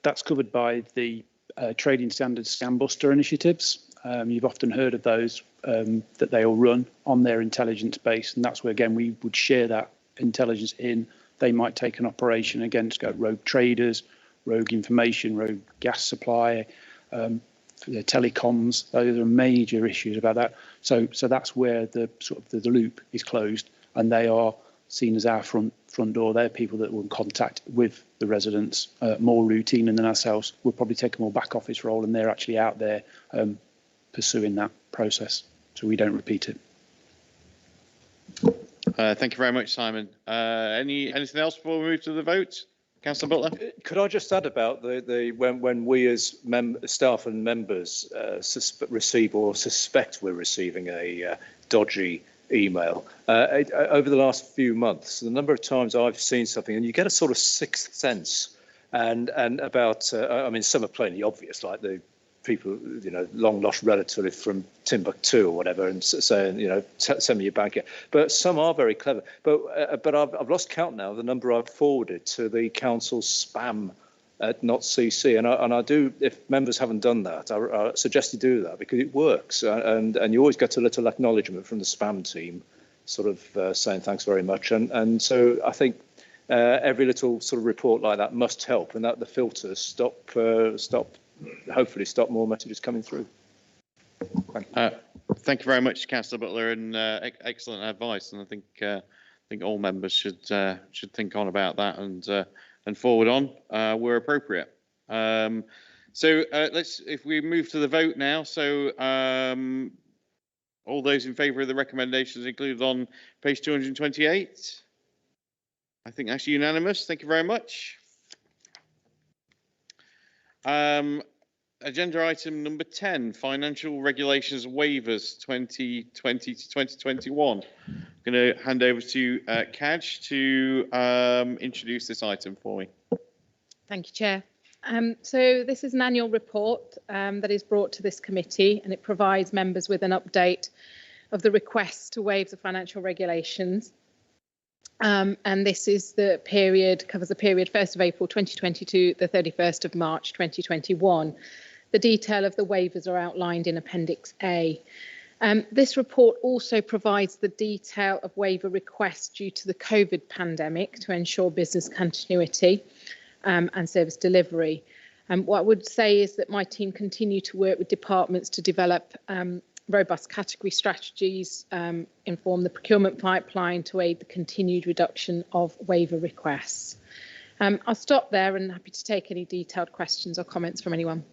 that's covered by the Trading Standards Scam Buster initiatives. You've often heard of those, that they all run on their intelligence base, and that's where, again, we would share that intelligence in. They might take an operation against rogue traders, rogue information, rogue gas supply, the telecoms. Those are major issues about that. So that's where the sort of the loop is closed, and they are seen as our front door. They're people that will in contact with the residents more routine than ourselves. We'll probably take a more back office role, and they're actually out there pursuing that process, so we don't repeat it. Thank you very much, Simon. Anything else before we move to the vote? Councillor Butler? Could I just add about when we as staff and members receive or suspect we're receiving a dodgy email, over the last few months, the number of times I've seen something and you get a sort of sixth sense, and about I mean, some are plainly obvious, like the people, long lost relative from Timbuktu or whatever, and saying, send me your bank. But some are very clever. But I've lost count now of the number I've forwarded to the council's spam at not CC, and I do. If members haven't done that, I suggest you do that because it works, and you always get a little acknowledgement from the spam team, sort of saying thanks very much, and so I think. Every little sort of report like that must help, and that the filters hopefully stop more messages coming through. Thank you very much, Councillor Butler, and excellent advice. And I think all members should think on about that and forward on where appropriate. So if we move to the vote now. So all those in favour of the recommendations included on page 228. I think that's unanimous. Thank you very much. Agenda item number 10, financial regulations waivers 2020 to 2021. I'm going to hand over to Kaj to introduce this item for me. Thank you, Chair. So this is an annual report that is brought to this committee, and it provides members with an update of the requests to waive the financial regulations. And this is covers the period 1st of April 2022, the 31st of March 2021. The detail of the waivers are outlined in Appendix A. This report also provides the detail of waiver requests due to the COVID pandemic to ensure business continuity and service delivery. What I would say is that my team continue to work with departments to develop robust category strategies, inform the procurement pipeline to aid the continued reduction of waiver requests. I'll stop there and happy to take any detailed questions or comments from anyone.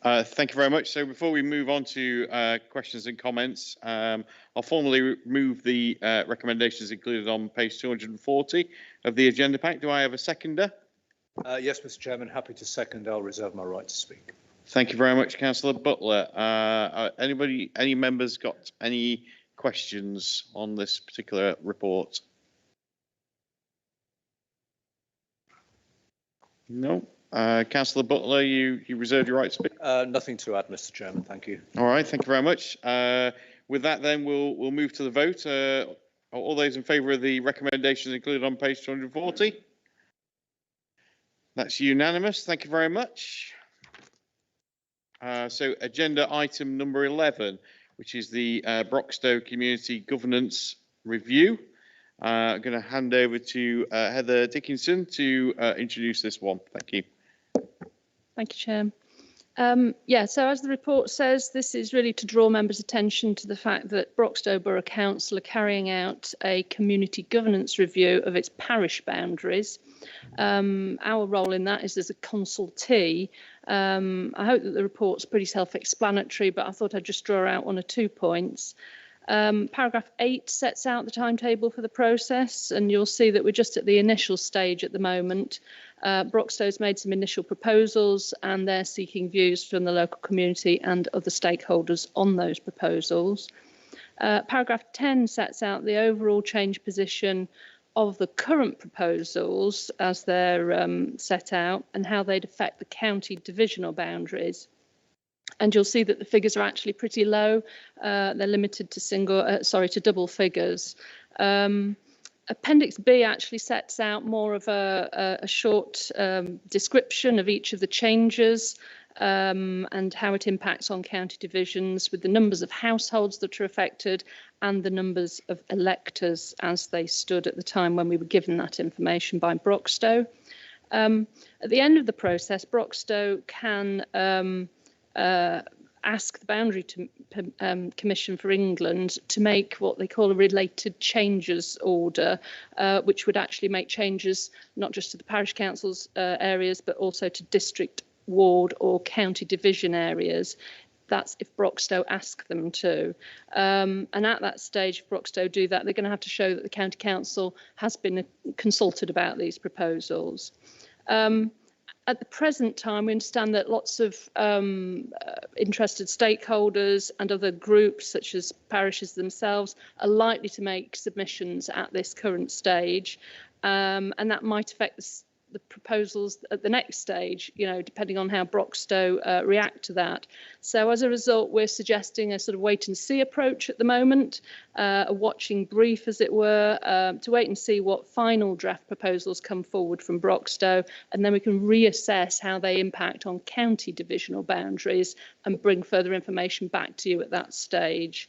Thank you very much. So before we move on to questions and comments, I'll formally move the recommendations included on page 240 of the agenda pack. Do I have a seconder? Yes, Mr. Chairman, happy to second. I'll reserve my right to speak. Thank you very much, Councillor Butler. Any members got any questions on this particular report? No. Councillor Butler, you reserve your right to speak. Nothing to add, Mr. Chairman. Thank you. All right. Thank you very much. With that, then we'll move to the vote. All those in favour of the recommendations included on page 240. That's unanimous. Thank you very much. So agenda item number 11, which is the Broxtowe Community Governance Review. I'm going to hand over to Heather Dickinson to introduce this one. Thank you. Thank you, Chair. So as the report says, this is really to draw members' attention to the fact that Broxtowe Borough Council are carrying out a community governance review of its parish boundaries. Our role in that is as a consultee. I hope that the report's pretty self-explanatory, but I thought I'd just draw out 1 or 2 points. Paragraph 8 sets out the timetable for the process, and you'll see that we're just at the initial stage at the moment. Broxtowe's made some initial proposals, and they're seeking views from the local community and other stakeholders on those proposals. Paragraph 10 sets out the overall change position of the current proposals as they're set out and how they'd affect the county divisional boundaries. And you'll see that the figures are actually pretty low. They're limited to to double figures. Appendix B actually sets out more of a short description of each of the changes and how it impacts on county divisions, with the numbers of households that are affected and the numbers of electors as they stood at the time when we were given that information by Broxtowe. At the end of the process, Broxtowe can ask the Boundary Commission for England to make what they call a related changes order, which would actually make changes not just to the parish council's areas, but also to district, ward or county division areas. That's if Broxtowe ask them to. And at that stage, if Broxtowe do that, they're going to have to show that the county council has been consulted about these proposals. At the present time, we understand that lots of interested stakeholders and other groups, such as parishes themselves, are likely to make submissions at this current stage, and that might affect the proposals at the next stage, depending on how Broxtowe react to that. So as a result, we're suggesting a sort of wait and see approach at the moment, a watching brief, as it were, to wait and see what final draft proposals come forward from Broxtowe, and then we can reassess how they impact on county divisional boundaries and bring further information back to you at that stage.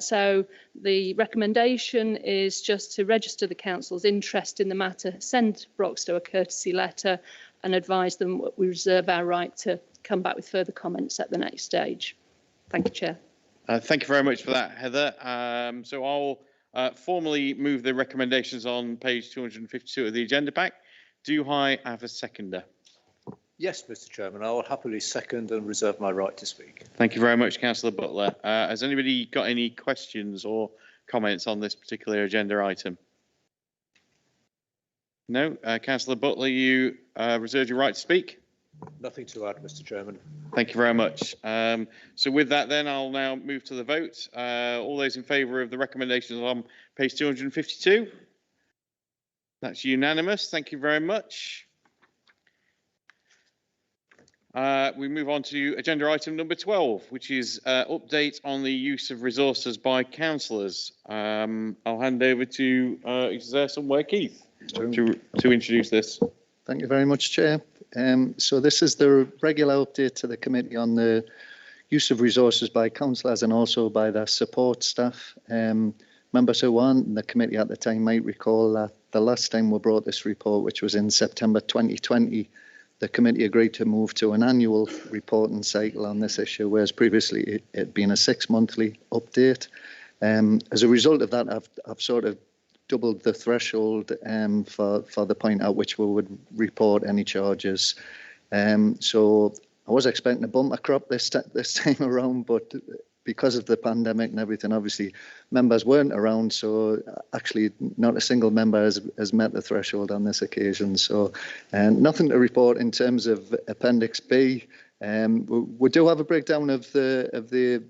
So the recommendation is just to register the council's interest in the matter, send Broxtowe a courtesy letter and advise them we reserve our right to come back with further comments at the next stage. Thank you, Chair. Thank you very much for that, Heather. So I'll formally move the recommendations on page 252 of the agenda pack. Do I have a seconder? Yes, Mr. Chairman, I will happily second and reserve my right to speak. Thank you very much, Councillor Butler. Has anybody got any questions or comments on this particular agenda item? No, Councillor Butler, you reserve your right to speak. Nothing to add, Mr. Chairman. Thank you very much. So with that, then I'll now move to the vote. All those in favour of the recommendations on page 252? That's unanimous. Thank you very much. We move on to agenda item number 12, which is update on the use of resources by councillors. I'll hand over to Exerson Ware Keith to introduce this. Thank you very much, Chair. So this is the regular update to the committee on the use of resources by councillors and also by their support staff. Members who weren't in the committee at the time might recall that the last time we brought this report, which was in September 2020, the committee agreed to move to an annual reporting cycle on this issue, whereas previously it had been a 6-monthly update. As a result of that, I've sort of doubled the threshold for the point at which we would report any charges. So I was expecting a bumper crop this time around, but because of the pandemic and everything, obviously members weren't around, so actually not a single member has met the threshold on this occasion. So nothing to report in terms of Appendix B. We do have a breakdown of the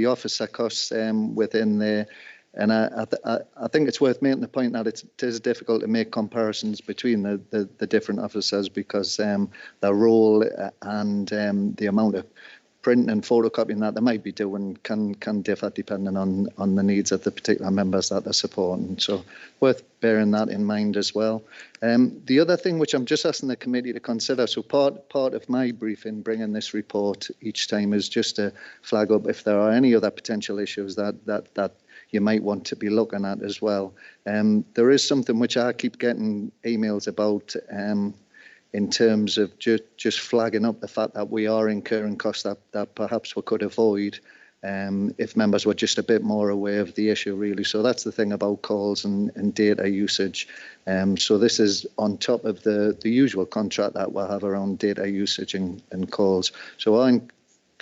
officer costs within there. And I think it's worth making the point that it is difficult to make comparisons between the different officers because their role and the amount of printing and photocopying that they might be doing can differ depending on the needs of the particular members that they're supporting. So worth bearing that in mind as well. The other thing which I'm just asking the committee to consider, so part of my briefing bringing this report each time is just to flag up if there are any other potential issues that you might want to be looking at as well. There is something which I keep getting emails about in terms of just flagging up the fact that we are incurring costs that perhaps we could avoid if members were just a bit more aware of the issue, really. So that's the thing about calls and data usage. So this is on top of the usual contract that we'll have around data usage and calls. So I'm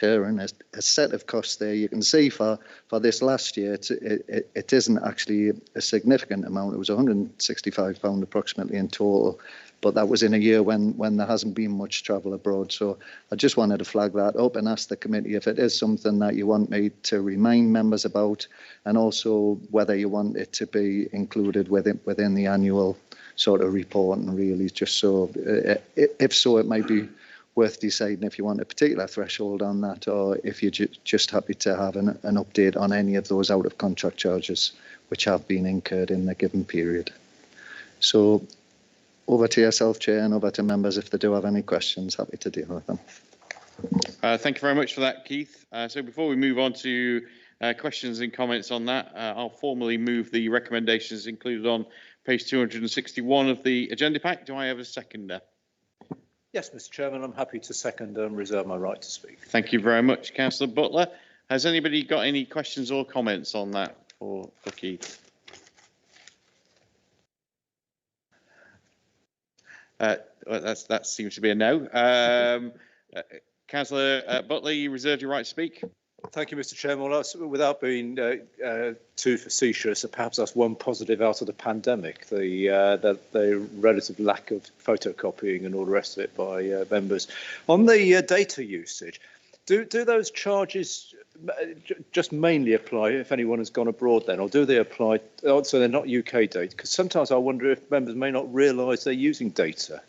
incurring a set of costs there. You can see for this last year, it isn't actually a significant amount. It was £165 approximately in total. but that was in a year when there hasn't been much travel abroad. So I just wanted to flag that up and ask the committee if it is something that you want me to remind members about, and also whether you want it to be included within the annual sort of report, and really just so, if so, it might be worth deciding if you want a particular threshold on that, or if you're just happy to have an update on any of those out of contract charges which have been incurred in the given period. So over to yourself, Chair, and over to members if they do have any questions. Happy to deal with them. Thank you very much for that, Keith. So before we move on to questions and comments on that, I'll formally move the recommendations included on page 261 of the agenda pack. Do I have a seconder? Yes, Mr. Chairman, I'm happy to second and reserve my right to speak. Thank you very much, Councillor Butler. Has anybody got any questions or comments on that for Keith? That seems to be a no. Councillor Butler, you reserve your right to speak. Thank you, Mr. Chairman. Well, without being too facetious, perhaps that's one positive out of the pandemic, the relative lack of photocopying and all the rest of it by members. On the data usage, do those charges just mainly apply if anyone has gone abroad then, or do they apply, so they're not UK data? Because sometimes I wonder if members may not realise they're using data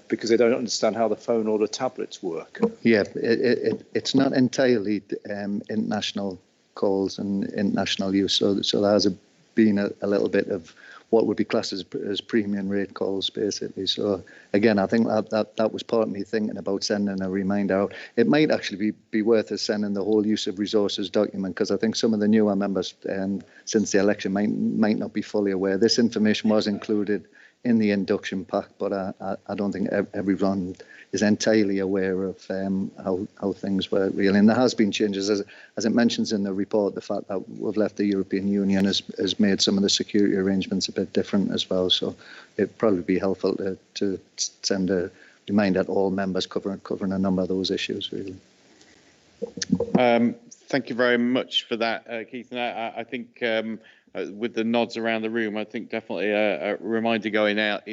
because they don't understand how the phone or the tablets work. Yeah, it's not entirely international calls and international use, so there has been a little bit of what would be classed as premium rate calls, basically. So again, I think that was part of me thinking about sending a reminder out. It might actually be worth us sending the whole use of resources document, because I think some of the newer members since the election might not be fully aware. This information was included in the induction pack, but I don't think everyone is entirely aware of how things work really. And there has been changes, as it mentions in the report, the fact that we've left the European Union has made some of the security arrangements a bit different as well. So it'd probably be helpful to send a reminder to all members covering a number of those issues really. Thank you very much for that, Keith. And I think with the nods around the room, I think definitely a reminder going out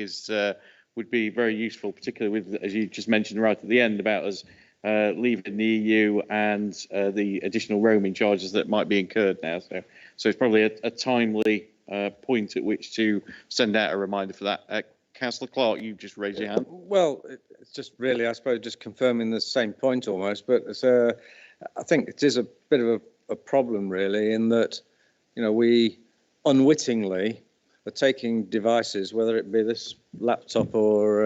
would be very useful, particularly with, as you just mentioned right at the end, about us leaving the EU and the additional roaming charges that might be incurred now. So it's probably a timely point at which to send out a reminder for that. Councillor Clark, you just raised your hand. Well, it's just really, I suppose, just confirming the same point almost, but I think it is a bit of a problem really, in that, we unwittingly are taking devices, whether it be this laptop or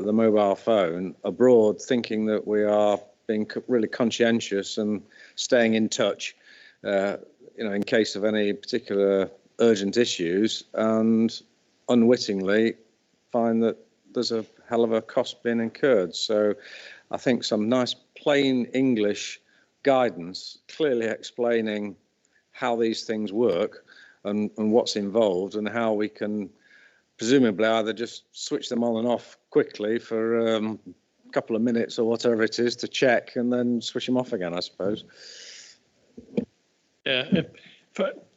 the mobile phone, abroad, thinking that we are being really conscientious and staying in touch, in case of any particular urgent issues, and unwittingly find that there's a hell of a cost being incurred. So I think some nice plain English guidance clearly explaining how these things work and what's involved, and how we can presumably either just switch them on and off quickly for a couple of minutes or whatever it is to check, and then switch them off again, I suppose. Yeah, but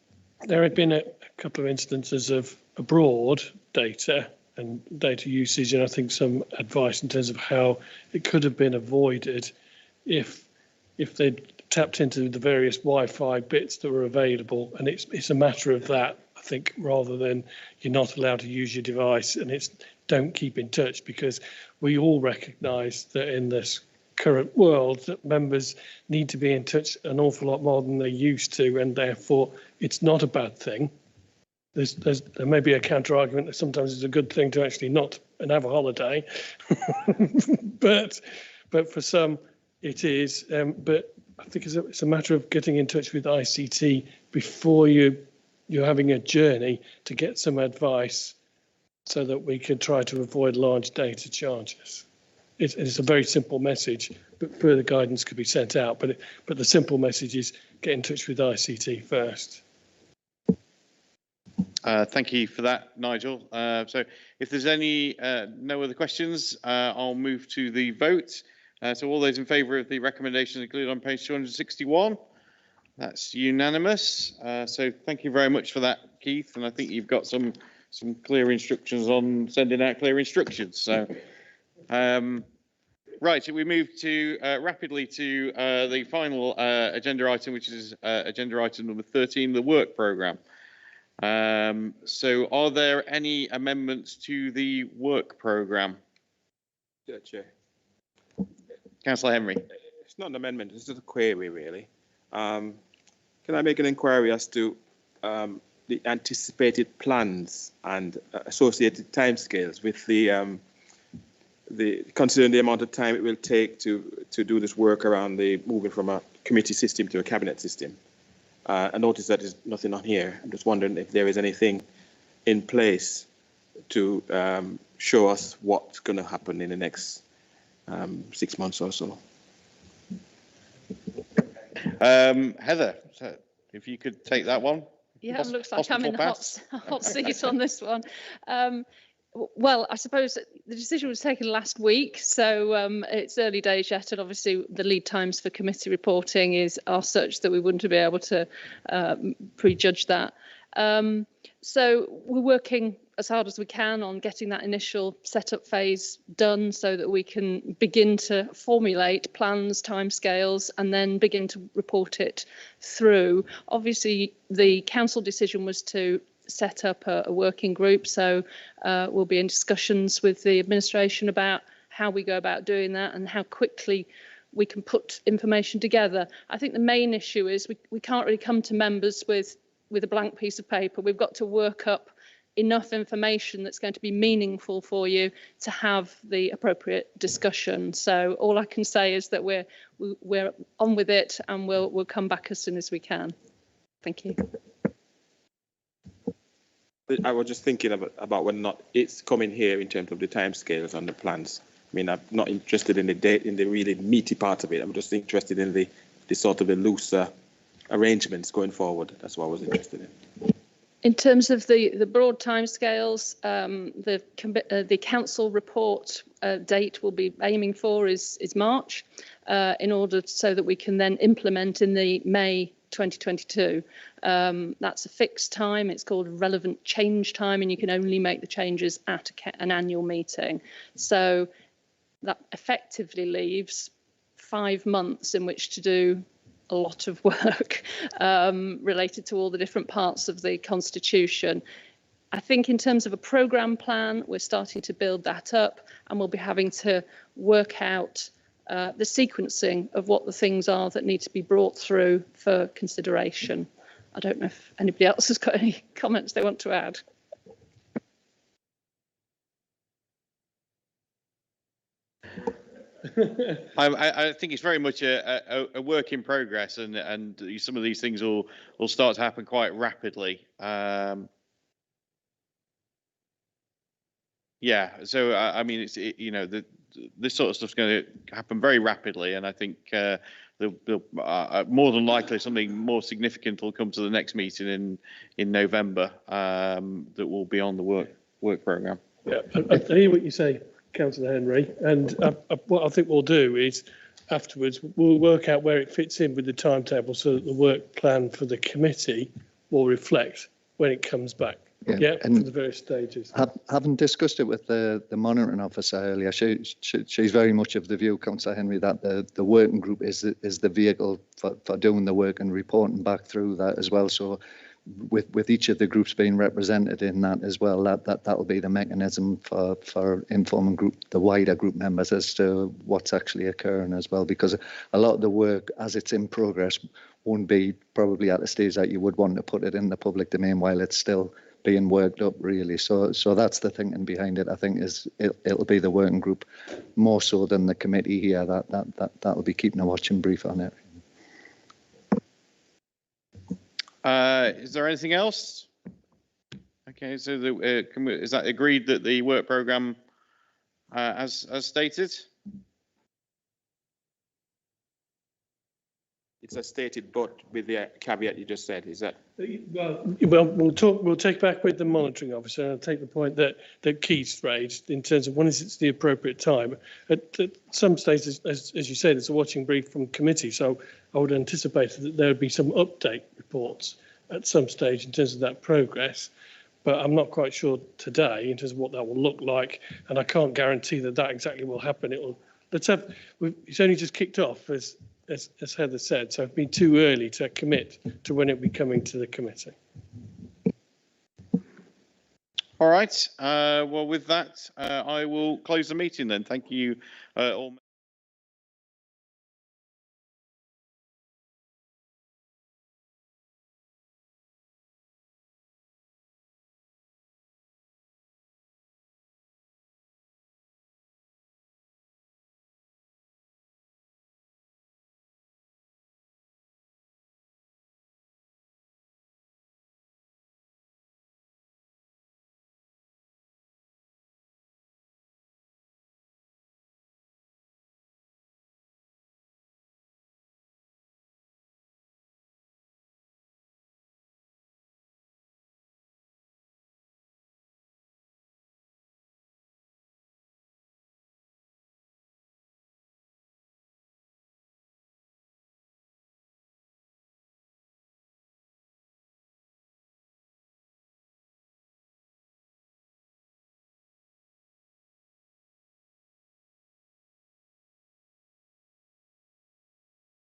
there had been a couple of instances of abroad data and data usage, and I think some advice in terms of how it could have been avoided if they'd tapped into the various Wi-Fi bits that were available. And it's a matter of that, I think, rather than you're not allowed to use your device and it's don't keep in touch, because we all recognise that in this current world that members need to be in touch an awful lot more than they used to, and therefore it's not a bad thing. There may be a counter argument that sometimes it's a good thing to actually not and have a holiday, but for some it is. But I think it's a matter of getting in touch with ICT before you're having a journey to get some advice, so that we can try to avoid large data charges. It's a very simple message, but further guidance could be sent out. But the simple message is get in touch with ICT first. Thank you for that, Nigel. So if there's any no other questions, I'll move to the vote. So all those in favour of the recommendations included on page 261, that's unanimous. So thank you very much for that, Keith. And I think you've got some some clear instructions on sending out clear instructions. So, right, so we move to rapidly to the final agenda item, which is agenda item number 13, the work programme. So are there any amendments to the work programme? Yeah, Chair. Councillor Henry. It's not an amendment, it's just a query, really. Can I make an inquiry as to the anticipated plans and associated timescales with the considering the amount of time it will take to do this work around the moving from a committee system to a cabinet system? I notice that there's nothing on here. I'm just wondering if there is anything in place to show us what's going to happen in the next 6 months or so. Heather, so if you could take that one. Yeah, it looks like I'm in the hot seat on this one. Well, I suppose the decision was taken last week, so it's early days yet, and obviously the lead times for committee reporting are such that we wouldn't be able to prejudge that. So we're working as hard as we can on getting that initial setup phase done so that we can begin to formulate plans, timescales, and then begin to report it through. Obviously, the council decision was to set up a working group, so we'll be in discussions with the administration about how we go about doing that and how quickly we can put information together. I think the main issue is we can't really come to members with a blank piece of paper. We've got to work up enough information that's going to be meaningful for you to have the appropriate discussion. So all I can say is that we're on with it, and we'll come back as soon as we can. Thank you. I was just thinking about whether or not it's coming here in terms of the timescales and the plans. I mean, I'm not interested in the really meaty part of it. I'm just interested in the sort of the looser arrangements going forward. That's what I was interested in. In terms of the broad timescales, the council report date we'll be aiming for is March, in order so that we can then implement in the May 2022. That's a fixed time. It's called relevant change time, and you can only make the changes at an annual meeting. So that effectively leaves 5 months in which to do a lot of work related to all the different parts of the Constitution. I think in terms of a programme plan, we're starting to build that up, and we'll be having to work out the sequencing of what the things are that need to be brought through for consideration. I don't know if anybody else has got any comments they want to add. I think it's very much a work in progress, and some of these things will start to happen quite rapidly. Yeah, so I mean, this sort of stuff's going to happen very rapidly, and I think more than likely something more significant will come to the next meeting in November that will be on the work programme. Yeah, I hear what you say, Councillor Henry, and what I think we'll do is afterwards we'll work out where it fits in with the timetable so that the work plan for the committee will reflect when it comes back. Yeah, and for the various stages. Having discussed it with the monitoring officer earlier, she's very much of the view, Councillor Henry, that the working group is the vehicle for doing the work and reporting back through that as well. So with each of the groups being represented in that as well, that'll be the mechanism for informing the wider group members as to what's actually occurring as well, because a lot of the work as it's in progress won't be probably at the stage that you would want to put it in the public domain while it's still being worked up, really. So that's the thinking behind it. I think it'll be the working group more so than the committee here that'll be keeping a watching brief on it. Is there anything else? Okay, so is that agreed that the work programme as stated? It's as stated, but with the caveat you just said. Is that? Well, we'll take back with the monitoring officer, and I'll take the point that Keith raised in terms of when is it the appropriate time. At some stages, as you said, it's a watching brief from committee, so I would anticipate that there would be some update reports at some stage in terms of that progress. but I'm not quite sure today in terms of what that will look like, and I can't guarantee that that exactly will happen. It's only just kicked off, as Heather said, so it'd be too early to commit to when it'll be coming to the committee. All right. Well, with that, I will close the meeting then. Thank you all.